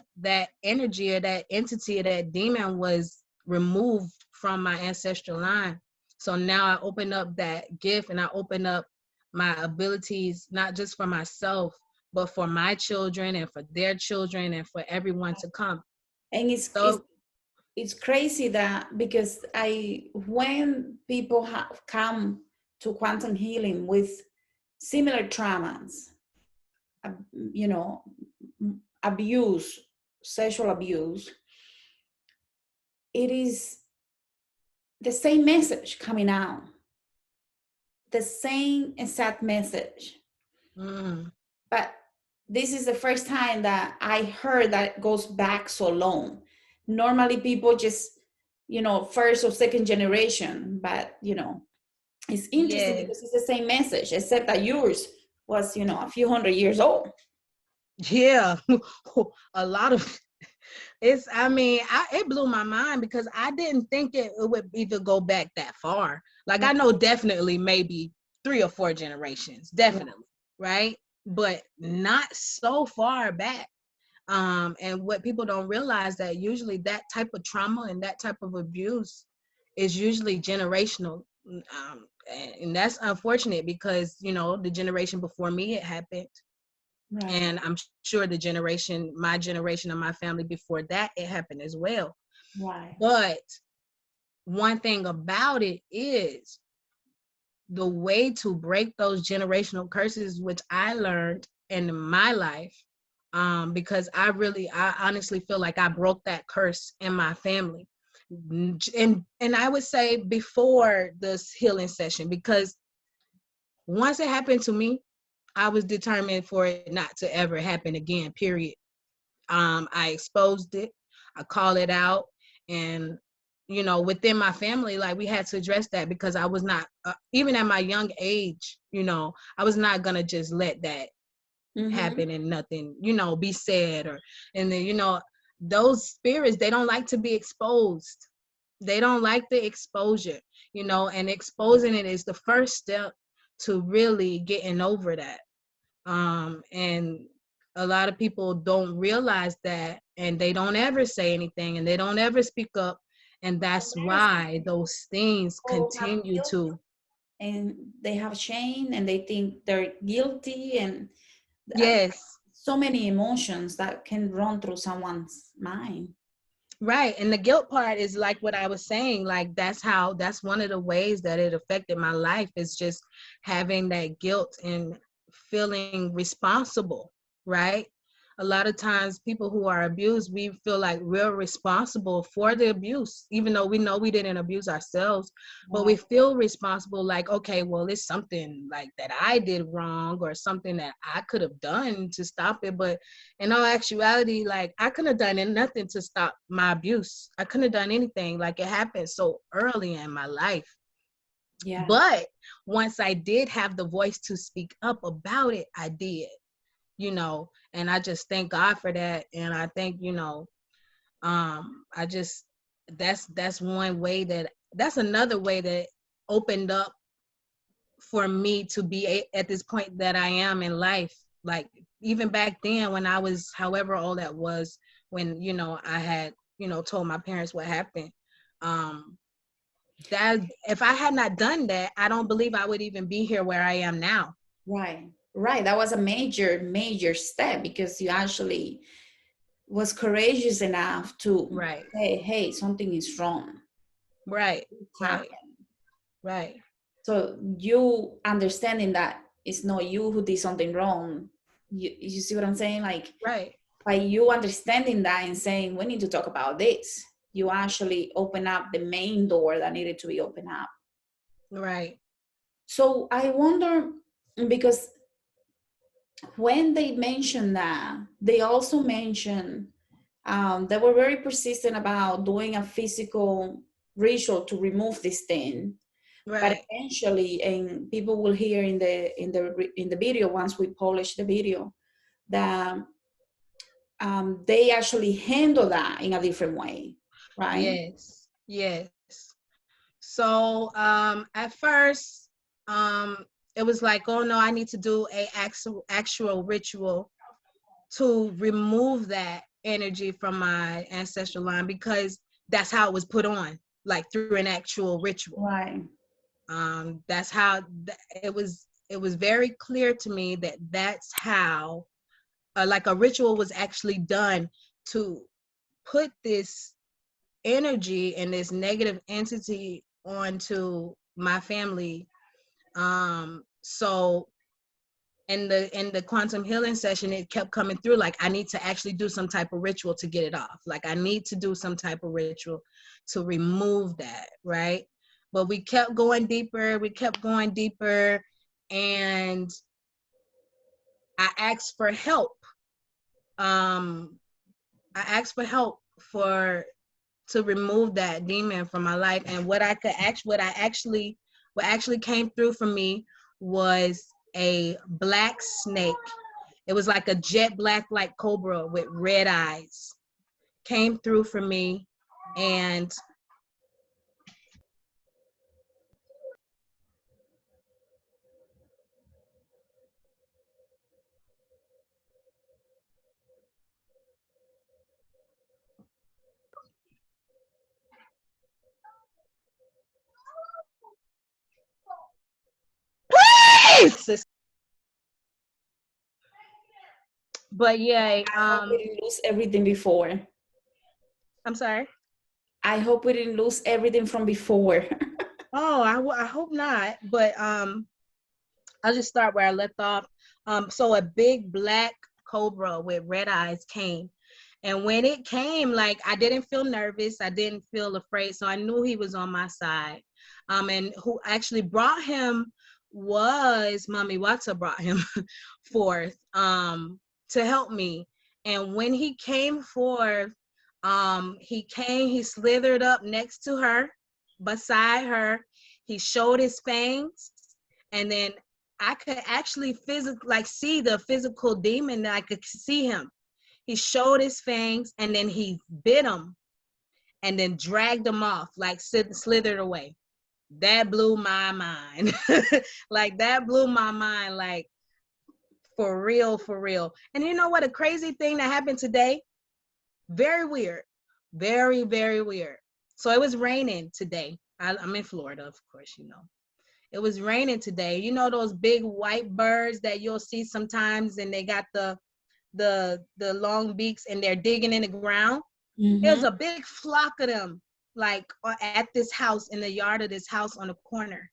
Speaker 2: energy or that entity or that demon was removed from my ancestral line. So now I open up that gift, and I open up my abilities, not just for myself, but for my children and for their children and for everyone to come.
Speaker 1: And
Speaker 2: So
Speaker 1: it's crazy that because when people have come to quantum healing with similar traumas, you know, abuse, sexual abuse, it is the same message coming out, the same exact message.
Speaker 2: mm,
Speaker 1: But this is the first time that I heard that it goes back so long. Normally people just, first or second generation, but It's interesting
Speaker 2: Yes.
Speaker 1: because it's the same message, except that yours was, you know, a few hundred years old.
Speaker 2: Yeah. A lot of it's, I mean, it blew my mind because I didn't think it would even go back that far. Like, I know definitely maybe 3 or 4 generations, definitely, right? But not so far back. And what people don't realize that usually that type of trauma and that type of abuse is usually generational. And that's unfortunate because, you know, the generation before me, it happened.
Speaker 1: Right.
Speaker 2: And I'm sure my generation of my family before that, it happened as well.
Speaker 1: Right.
Speaker 2: But one thing about it is the way to break those generational curses, which I learned in my life, because I honestly feel like I broke that curse in my family. And I would say before this healing session, because once it happened to me, I was determined for it not to ever happen again, period. I exposed it, I called it out, and you know, within my family, like we had to address that because I was not, even at my young age, you know, I was not gonna just let that
Speaker 1: Mm-hmm.
Speaker 2: happen and nothing, you know, be said and then, you know, those spirits, they don't like to be exposed. They don't like the exposure, you know, and exposing it is the first step to really getting over that. And a lot of people don't realize that, and they don't ever say anything, and they don't ever speak up, and that's
Speaker 1: Yes,
Speaker 2: why those things
Speaker 1: people have
Speaker 2: continue
Speaker 1: guilt
Speaker 2: to.
Speaker 1: and they have shame and they think they're guilty, and uh,
Speaker 2: Yes.
Speaker 1: so many emotions that can run through someone's mind.
Speaker 2: Right. And the guilt part is like what I was saying, like that's one of the ways that it affected my life, is just having that guilt and feeling responsible, right? A lot of times people who are abused, we feel like we're responsible for the abuse, even though we know we didn't abuse ourselves, but we
Speaker 1: Right.
Speaker 2: feel responsible like, okay, well, it's something like that I did wrong or something that I could have done to stop it. But in all actuality, like I couldn't have done nothing to stop my abuse. I couldn't have done anything. Like it happened so early in my life.
Speaker 1: Yeah.
Speaker 2: But once I did have the voice to speak up about it, I did, you know, and I just thank God for that. And I think, you know, I just, that's one way that's another way that opened up for me to be at this point that I am in life. Like even back then when I was however old that was, when, you know, I had, you know, told my parents what happened. Um, that if I had not done that, I don't believe I would even be here where I am now.
Speaker 1: Right. Right. That was a major step because you actually was courageous enough to
Speaker 2: Right,
Speaker 1: say, hey, something is wrong.
Speaker 2: right,
Speaker 1: It's
Speaker 2: right,
Speaker 1: happened.
Speaker 2: right,
Speaker 1: So you understanding that it's not you who did something wrong. You see what I'm saying? Like
Speaker 2: right,
Speaker 1: by you understanding that and saying, we need to talk about this, you actually open up the main door that needed to be opened up.
Speaker 2: right,
Speaker 1: So I wonder, because when they mentioned that, they also mentioned they were very persistent about doing a physical ritual to remove this thing. But
Speaker 2: right.
Speaker 1: eventually, and people will hear in the video once we publish the video, that they actually handle that in a different way, right?
Speaker 2: Yes, yes. So at first, um, it was like, oh no, I need to do a actual ritual to remove that energy from my ancestral line, because that's how it was put on, like through an actual ritual.
Speaker 1: Right.
Speaker 2: That's how it was very clear to me that that's how like a ritual was actually done to put this energy and this negative entity onto my family. So in the quantum healing session, it kept coming through like I need to actually do some type of ritual to get it off. Like I need to do some type of ritual to remove that, right? But we kept going deeper, and I asked for help. Um, I asked for help for to remove that demon from my life, and what I actually What actually came through for me was a black snake. It was like a jet black, like cobra with red eyes. Came through for me, and but yeah,
Speaker 1: I hope we didn't lose everything before.
Speaker 2: I'm sorry.
Speaker 1: I hope we didn't lose everything from before.
Speaker 2: Oh, I hope not. But I'll just start where I left off. So a big black cobra with red eyes came. And when it came, like, I didn't feel nervous. I didn't feel afraid. So I knew he was on my side. And who actually brought him was Mami Watar brought him forth to help me. And when he came forth, he slithered up next to her, beside her. He showed his fangs, and then I could actually physically, like, see the physical demon. I could see him. He showed his fangs, and then he bit him, and then dragged him off, like slithered away. That blew my mind. Like, that blew my mind, like, for real, for real. And you know what? A crazy thing that happened today? Very weird. Very, very weird. So it was raining today. I'm in Florida, of course, you know. It was raining today. You know those big white birds that you'll see sometimes, and they got the long beaks, and they're digging in the ground?
Speaker 1: Mm-hmm.
Speaker 2: There's a big flock of them, like, at this house, in the yard of this house on the corner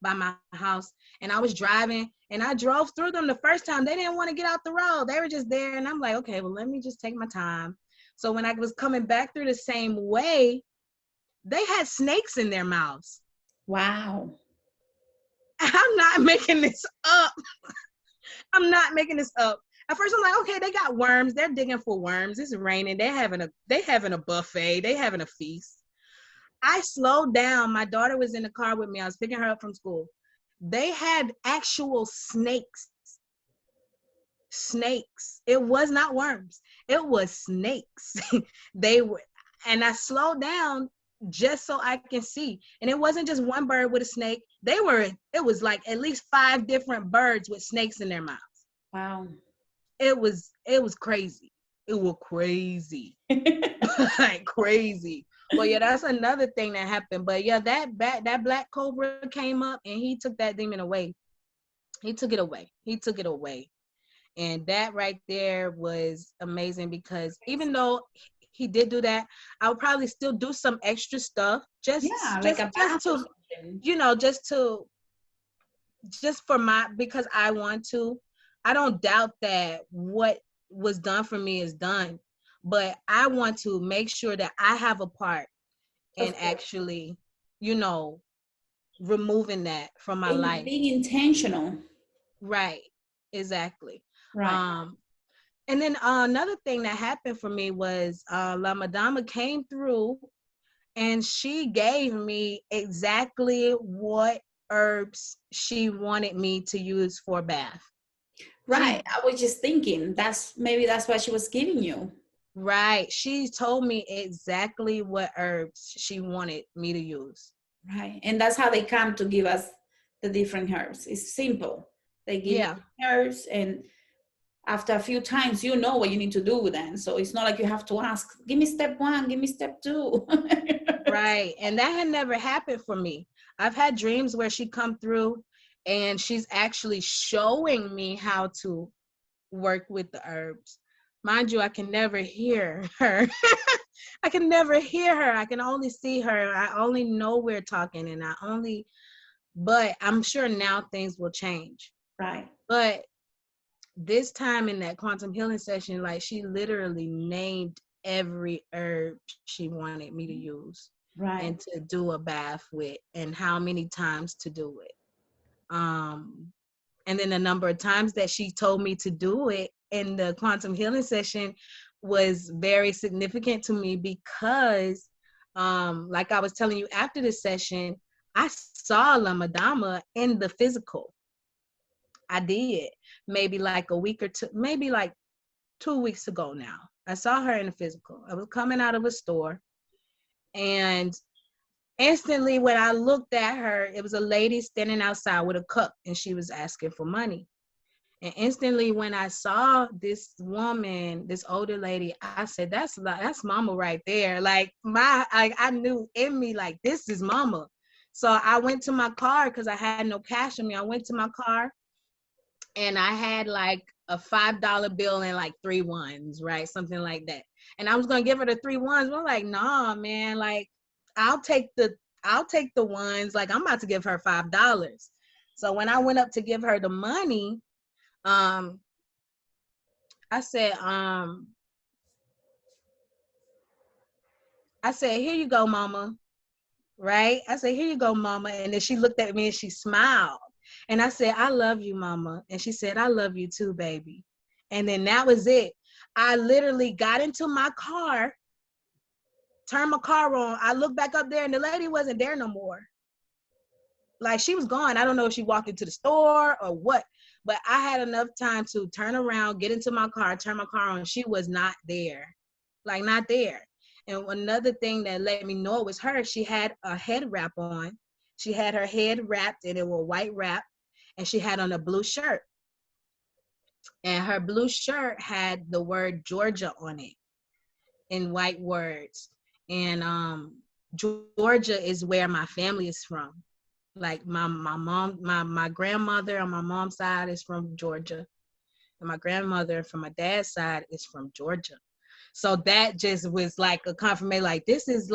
Speaker 2: by my house. And I was driving, and I drove through them the first time. They didn't want to get out the road. They were just there, and I'm like, okay, well, let me just take my time. So when I was coming back through the same way, they had snakes in their mouths.
Speaker 1: Wow.
Speaker 2: I'm not making this up. I'm not making this up. At first, I'm like, okay, they got worms. They're digging for worms. It's raining. They having a buffet. They having a feast. I slowed down. My daughter was in the car with me. I was picking her up from school. They had actual snakes. Snakes. It was not worms. It was snakes. They were, and I slowed down just so I can see. And it wasn't just one bird with a snake. It was like at least 5 different birds with snakes in their mouths.
Speaker 1: Wow.
Speaker 2: It was crazy. It was crazy. Like, crazy. Well, yeah, that's another thing that happened. But yeah, that black cobra came up, and he took that demon away. He took it away. And that right there was amazing, because even though he did do that, I would probably still do some extra stuff just
Speaker 1: like a bath
Speaker 2: to, you know, just for because I want to. I don't doubt that what was done for me is done, but I want to make sure that I have a part in actually, you know, removing that from my life.
Speaker 1: Being intentional.
Speaker 2: Right. Exactly.
Speaker 1: Right.
Speaker 2: And then another thing that happened for me was La Madamma came through, and she gave me exactly what herbs she wanted me to use for a bath.
Speaker 1: Right. I was just thinking that's what she was giving you.
Speaker 2: Right. She told me exactly what herbs she wanted me to use.
Speaker 1: Right. And that's how they come to give us the different herbs. It's simple. They give you herbs, and after a few times, you know what you need to do with them. So it's not like you have to ask, give me step 1, give me step 2.
Speaker 2: Right. And that had never happened for me. I've had dreams where she come through, and she's actually showing me how to work with the herbs. Mind you, I can never hear her. I can never hear her. I can only see her. I only know we're talking, but I'm sure now things will change.
Speaker 1: Right.
Speaker 2: But this time in that quantum healing session, like, she literally named every herb she wanted me to use. Right. And to do a bath with, and how many times to do it. And then the number of times that she told me to do it in the quantum healing session was very significant to me, because like I was telling you, after the session, I saw La Madamma in the physical. I did. Maybe like a week or two, maybe like 2 weeks ago now. I saw her in the physical. I was coming out of a store, and instantly when I looked at her, it was a lady standing outside with a cup, and she was asking for money. And instantly when I saw this woman, this older lady, I said, that's mama right there. Like I knew in me, like, this is mama. So I went to my car because I had no cash on me. I went to my car and I had like a $5 bill and like 3 ones, right? Something like that. And I was gonna give her the 3 ones, but I'm like, nah, man, like I'll take the I'll take the ones. Like, I'm about to give her $5. So when I went up to give her the money, um, I said, here you go, mama. Right? I said, here you go, mama. And then she looked at me and she smiled. And I said, I love you, mama. And she said, I love you too, baby. And then that was it. I literally got into my car, turned my car on. I looked back up there and the lady wasn't there no more. Like, she was gone. I don't know if she walked into the store or what, but I had enough time to turn around, get into my car, turn my car on. She was not there, like, not there. And another thing that let me know it was her, she had a head wrap on. She had her head wrapped and it was white wrap, and she had on a blue shirt. And her blue shirt had the word Georgia on it in white words. And Georgia is where my family is from. Like, my grandmother on my mom's side is from Georgia, and my grandmother from my dad's side is from Georgia. So that just was like a confirmation, like, this is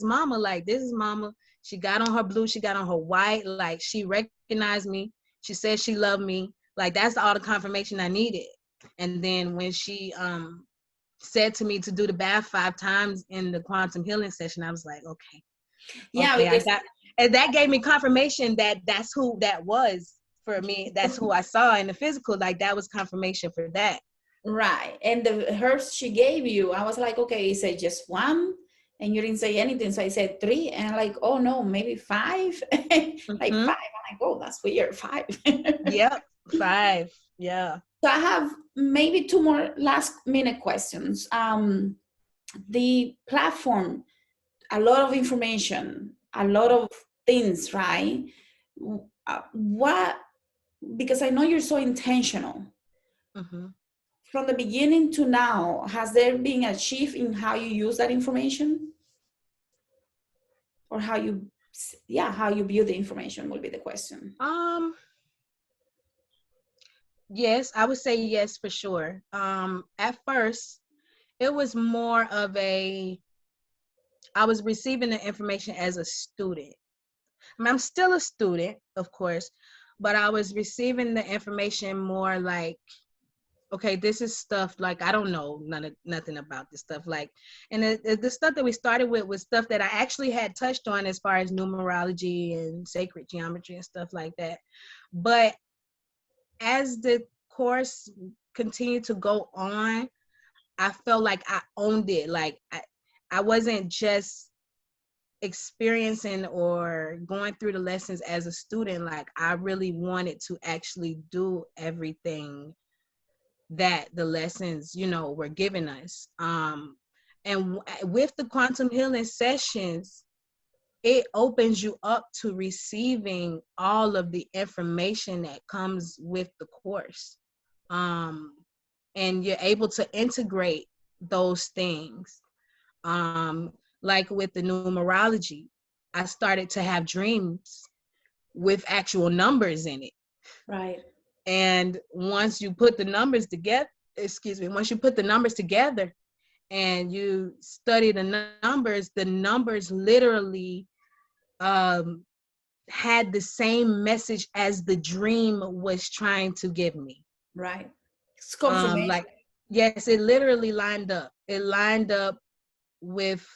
Speaker 2: mama, like, this is mama. She got on her blue, she got on her white, like, she recognized me. She said she loved me. Like, that's all the confirmation I needed. And then when she said to me to do the bath 5 times in the quantum healing session, I was like,
Speaker 1: Yeah,
Speaker 2: okay, I
Speaker 1: because
Speaker 2: got, and that gave me confirmation that that's who that was for me. That's who I saw in the physical. Like, that was confirmation for that.
Speaker 1: right. And the herbs she gave you, I was like, okay, is it just one? And you didn't say anything. So I said three. And I'm like, oh no, maybe five. Like
Speaker 2: Mm-hmm.
Speaker 1: five. I'm like, oh, that's weird. Five.
Speaker 2: Yep. 5. Yeah.
Speaker 1: So I have maybe two more last minute questions. The platform, a lot of information, a lot of things, right? What, because I know you're so intentional.
Speaker 2: Mm-hmm.
Speaker 1: From the beginning to now, has there been a shift in how you use that information? Or how you, yeah, how you view the information will be the question.
Speaker 2: Yes, I would say yes for sure. At first, it was more of I was receiving the information as a student. I mean, I'm still a student, of course, but I was receiving the information more like, okay, this is stuff like I don't know nothing about this stuff. Like, and the stuff that we started with was stuff that I actually had touched on as far as numerology and sacred geometry and stuff like that. But as the course continued to go on, I felt like I owned it. Like, I wasn't just experiencing or going through the lessons as a student. Like, I really wanted to actually do everything that the lessons, were giving us. And with the quantum healing sessions, it opens you up to receiving all of the information that comes with the course. And you're able to integrate those things. Like with the numerology, I started to have dreams with actual numbers in it.
Speaker 1: Right.
Speaker 2: And once you put the numbers together, once you put the numbers together and you study the numbers literally had the same message as the dream was trying to give me.
Speaker 1: Right. It's confirmation.
Speaker 2: Like, yes, it literally lined up. It lined up with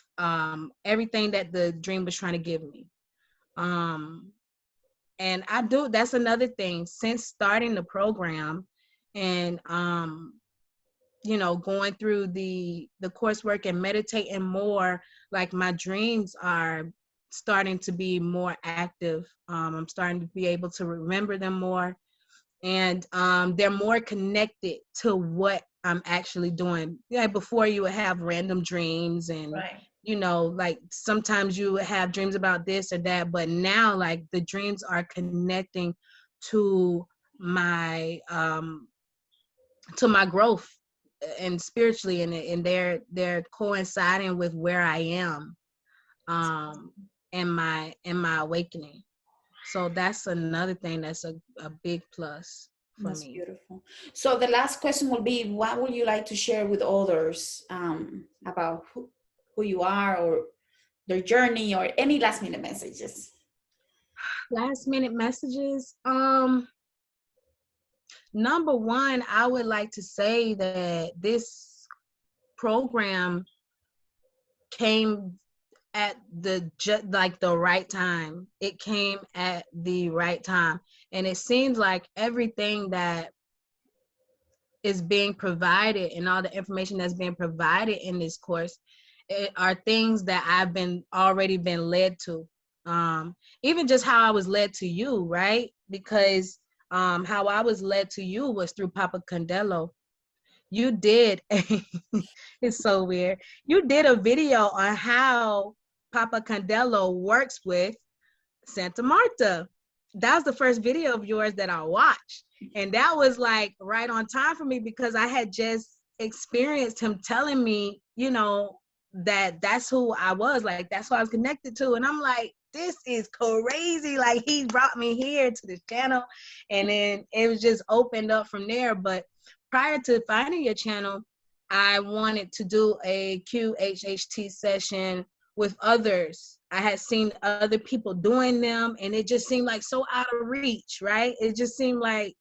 Speaker 2: everything that the dream was trying to give me. And that's another thing, since starting the program and going through the coursework and meditating more, like, my dreams are starting to be more active. I'm starting to be able to remember them more, and they're more connected to what I'm actually doing. Yeah, before you would have random dreams, and
Speaker 1: Right.
Speaker 2: like sometimes you would have dreams about this or that, but now like the dreams are connecting to my growth and spiritually, and they're coinciding with where I am in my awakening. So that's another thing that's a big plus for
Speaker 1: That's
Speaker 2: me.
Speaker 1: beautiful. So the last question will be, what would you like to share with others about who you are, or their journey, or any last minute messages?
Speaker 2: Last minute messages. Number one, I would like to say that this program came at the right time. It came at the right time, and it seems like everything that is being provided and all the information that's being provided in this course are things that I've already been led to. Even just how I was led to you, right? Because how I was led to you was through Papa Candelo. You did it's so weird. You did a video on how Papa Candelo works with Santa Marta. That was the first video of yours that I watched. And that was like right on time for me, because I had just experienced him telling me, that's who I was. Like, that's who I was connected to. And I'm like, this is crazy. Like, he brought me here to this channel. And then it was just opened up from there. But prior to finding your channel, I wanted to do a qhht session with others. I had seen other people doing them, and it just seemed like so out of reach, right? It just seemed like,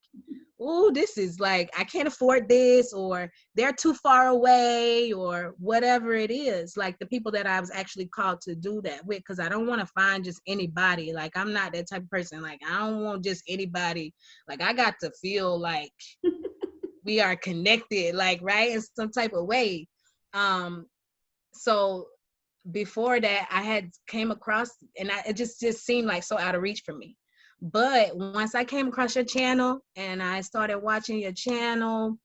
Speaker 2: oh, this is like, I can't afford this, or they're too far away, or whatever it is. Like the people that I was actually called to do that with, because I don't want to find just anybody. Like, I'm not that type of person. Like, I don't want just anybody. Like, I got to feel like we are connected, like, right, in some type of way. So before that, I had came across, and it just seemed like so out of reach for me. But once I came across your channel and I started watching your channel,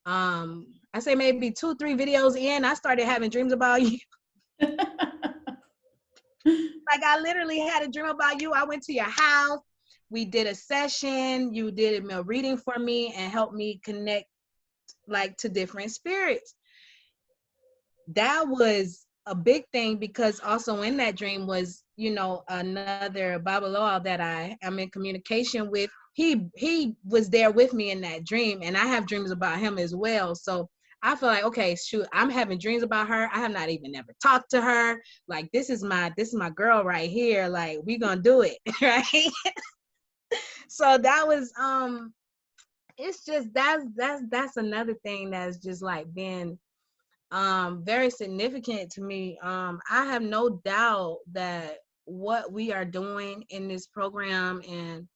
Speaker 2: I say maybe 2-3 videos in, I started having dreams about you. Like, I literally had a dream about you. I went to your house, we did a session, you did a reading for me and helped me connect like to different spirits. That was a big thing, because also in that dream was, another Babaloa that I am in communication with. He was there with me in that dream, and I have dreams about him as well. So I feel like, okay, shoot, I'm having dreams about her. I have not even never talked to her. Like, this is my girl right here. Like, we gonna do it, right? So that was it's just that's another thing that's just like been very significant to me. I have no doubt that what we are doing in this program, and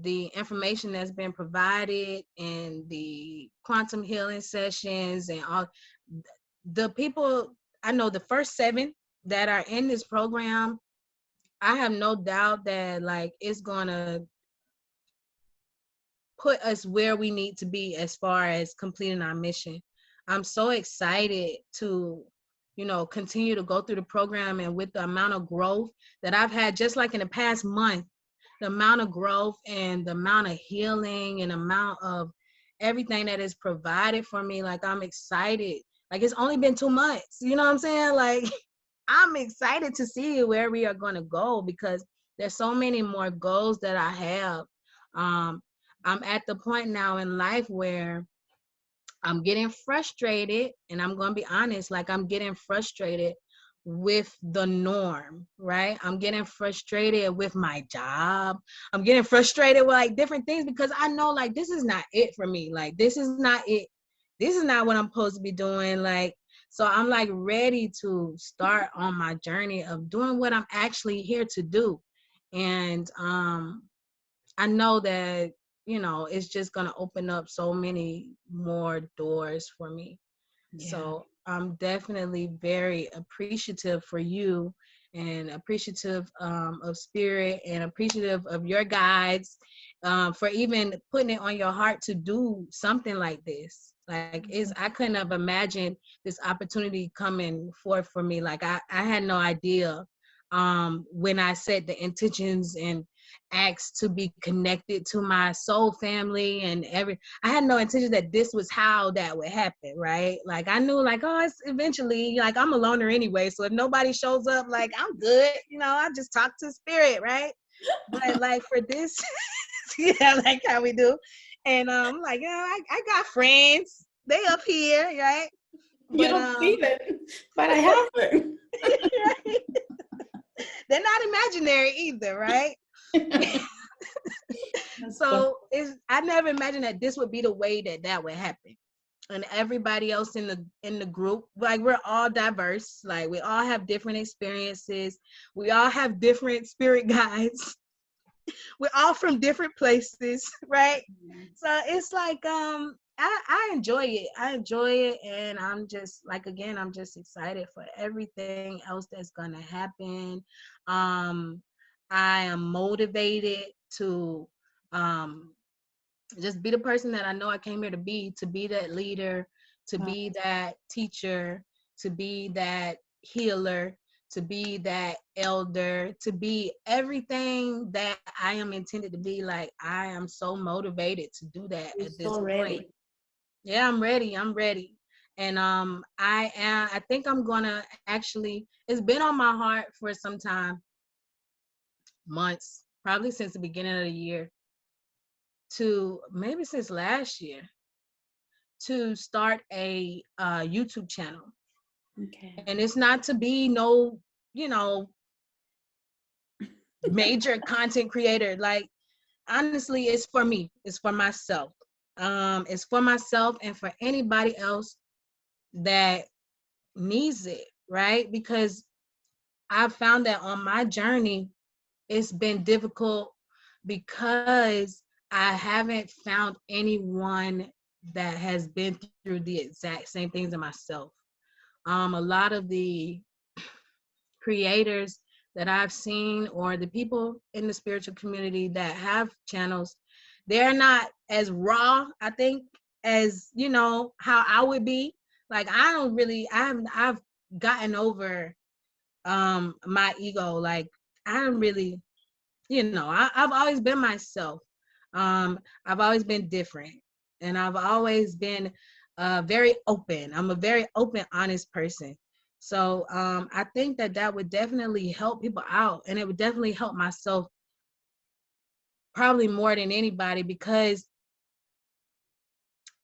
Speaker 2: the information that's been provided, and the quantum healing sessions, and all the people, I know the first 7 that are in this program, I have no doubt that like it's gonna put us where we need to be as far as completing our mission. I'm so excited to, continue to go through the program, and with the amount of growth that I've had, just like in the past month, the amount of growth and the amount of healing and amount of everything that is provided for me, like, I'm excited. Like, it's only been 2 months, you know what I'm saying? Like, I'm excited to see where we are going to go, because there's so many more goals that I have. Um, I'm at the point now in life where I'm getting frustrated, and I'm going to be honest, like, I'm getting frustrated with the norm, right? I'm getting frustrated with my job. I'm getting frustrated with like different things, because I know like this is not it for me. Like, this is not it. This is not what I'm supposed to be doing. Like, so I'm like ready to start on my journey of doing what I'm actually here to do. And I know that, it's just going to open up so many more doors for me.
Speaker 1: Yeah.
Speaker 2: So I'm definitely very appreciative for you and appreciative of spirit, and appreciative of your guides for even putting it on your heart to do something like this. Like, I couldn't have imagined this opportunity coming forth for me. Like, I had no idea when I set the intentions and asked to be connected to my soul family and I had no intention that this was how that would happen, right? Like, I knew, like, oh, it's eventually, like, I'm a loner anyway, so if nobody shows up, like, I'm good, I just talk to spirit, right? But like for this, yeah, like how we do, and like, I got friends, they up here, right?
Speaker 1: You
Speaker 2: But
Speaker 1: don't feel it, but I have it.
Speaker 2: right? They're not imaginary either, right? So I never imagined that this would be the way that would happen. And everybody else in the group, like, we're all diverse, like we all have different experiences, we all have different spirit guides, we're all from different places, right? So it's like I enjoy it. And I'm just like, again, I'm just excited for everything else that's gonna happen. I am motivated to just be the person that I know I came here to be that leader, to be that teacher, to be that healer, to be that elder, to be everything that I am intended to be. Like, I am so motivated to do that
Speaker 1: You're
Speaker 2: at this
Speaker 1: so
Speaker 2: point.
Speaker 1: ready.
Speaker 2: Yeah, I'm ready. And I think I'm gonna actually, it's been on my heart for some time, months, probably since the beginning of the year, to maybe since last year, to start a YouTube channel.
Speaker 1: Okay.
Speaker 2: And it's not to be no, major content creator. Like, honestly, it's for me. It's for myself. It's for myself and for anybody else that needs it, right? Because I found that on my journey, it's been difficult because I haven't found anyone that has been through the exact same things as myself. A lot of the creators that I've seen, or the people in the spiritual community that have channels, they're not as raw, I think, as how I would be. Like, I don't really, I've gotten over my ego. Like, I don't really, I've always been myself. I've always been different, and I've always been very open. I'm a very open, honest person. So I think that would definitely help people out, and it would definitely help myself probably more than anybody, because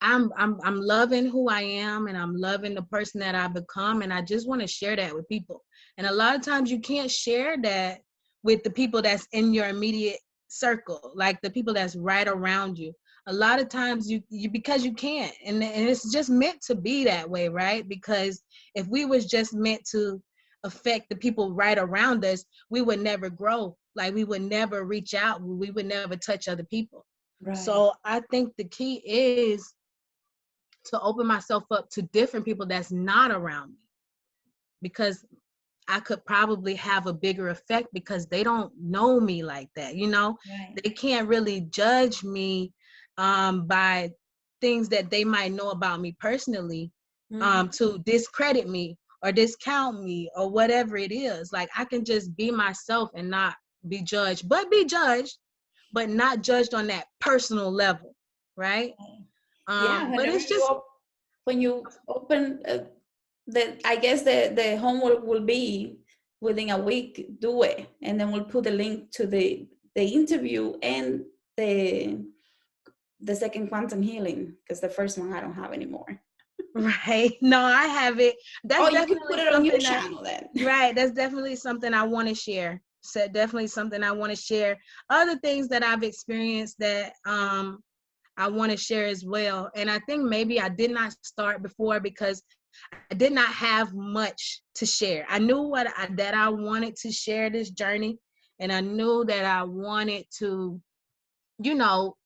Speaker 2: I'm loving who I am, and I'm loving the person that I've become, and I just want to share that with people. And a lot of times you can't share that with the people that's in your immediate circle, like the people that's right around you. A lot of times you because you can't, and it's just meant to be that way, right? Because if we was just meant to affect the people right around us, we would never grow. Like, we would never reach out, we would never touch other people.
Speaker 1: Right.
Speaker 2: So I think the key is to open myself up to different people that's not around me, because I could probably have a bigger effect because they don't know me like that.
Speaker 1: Right.
Speaker 2: They can't really judge me by things that they might know about me personally, to discredit me or discount me or whatever it is. Like, I can just be myself and not be judged, but not judged on that personal level, right?
Speaker 1: Yeah,
Speaker 2: But
Speaker 1: whenever
Speaker 2: it's just
Speaker 1: when you open I guess the homework will be within a week, do it, and then we'll put the link to the interview and the second quantum healing, because the first one I don't have anymore.
Speaker 2: right. No, I have it.
Speaker 1: Oh,
Speaker 2: That's
Speaker 1: you can
Speaker 2: definitely
Speaker 1: put it on your
Speaker 2: something that,
Speaker 1: channel then.
Speaker 2: right. That's definitely something I want to share. So definitely something I want to share. Other things that I've experienced that I want to share as well. And I think maybe I did not start before because I did not have much to share. I knew that I wanted to share this journey, and I knew that I wanted to, you know,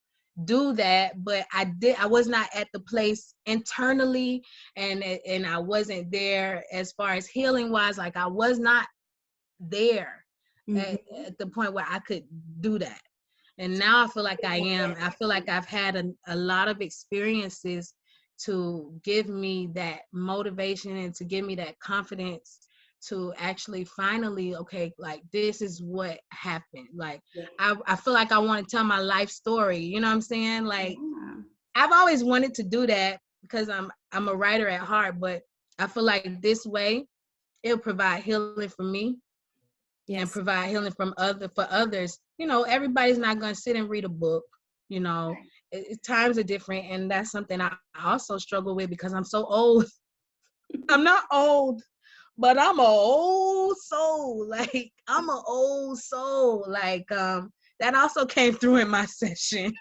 Speaker 2: do that, but I was not at the place internally, and I wasn't there as far as healing wise. Like, I was not there
Speaker 1: Mhm.
Speaker 2: at the point where I could do that. And now I feel like I am. I feel like I've had a lot of experiences to give me that motivation and to give me that confidence to actually finally, okay, like this is what happened. Like
Speaker 1: Yeah.
Speaker 2: I feel like I want to tell my life story. You know what I'm saying? Like
Speaker 1: Yeah.
Speaker 2: I've always wanted to do that because I'm a writer at heart, but I feel like this way it'll provide healing for me and
Speaker 1: Yes.
Speaker 2: provide healing for others. You know, everybody's not going to sit and read a book. You know, times are different, and that's something I also struggle with because I'm so old. I'm not old, but I'm an old soul. Like I'm an old soul. Like that also came through in my session.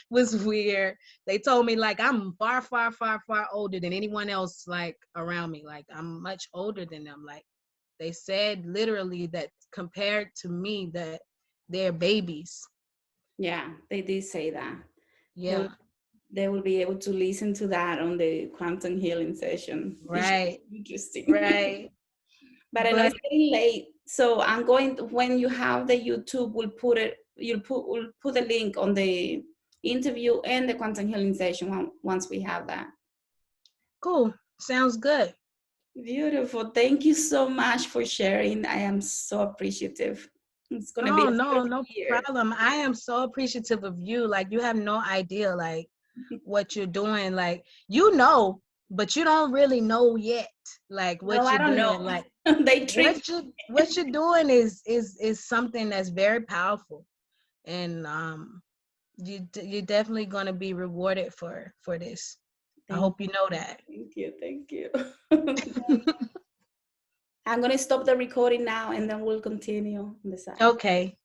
Speaker 2: Was weird. They told me like I'm far, far, far, far older than anyone else like around me. Like I'm much older than them. Like they said literally that compared to me that they're babies.
Speaker 1: Yeah, they did say that. They will,
Speaker 2: Yeah.
Speaker 1: they will be able to listen to that on the quantum healing session. It should
Speaker 2: Right.
Speaker 1: be interesting.
Speaker 2: Right.
Speaker 1: But I know
Speaker 2: But
Speaker 1: it's getting late, so I'm going to, when you have the YouTube, we'll put a link on the interview and the quantum healing session once we have that.
Speaker 2: cool. Sounds good.
Speaker 1: Beautiful. Thank you so much for sharing. I am so appreciative. It's gonna be
Speaker 2: Oh
Speaker 1: a
Speaker 2: no,
Speaker 1: first
Speaker 2: no
Speaker 1: year.
Speaker 2: problem. I am so appreciative of you. Like you have no idea like what you're doing. Like you know, but you don't really know yet. Like
Speaker 1: No,
Speaker 2: what
Speaker 1: I
Speaker 2: you're
Speaker 1: don't know.
Speaker 2: doing. Like
Speaker 1: They tricked.
Speaker 2: what you're doing is something that's very powerful. And you're definitely gonna be rewarded for this. I
Speaker 1: Thank
Speaker 2: hope you know that.
Speaker 1: you. Thank you. I'm gonna stop the recording now and then we'll continue on the side.
Speaker 2: Okay.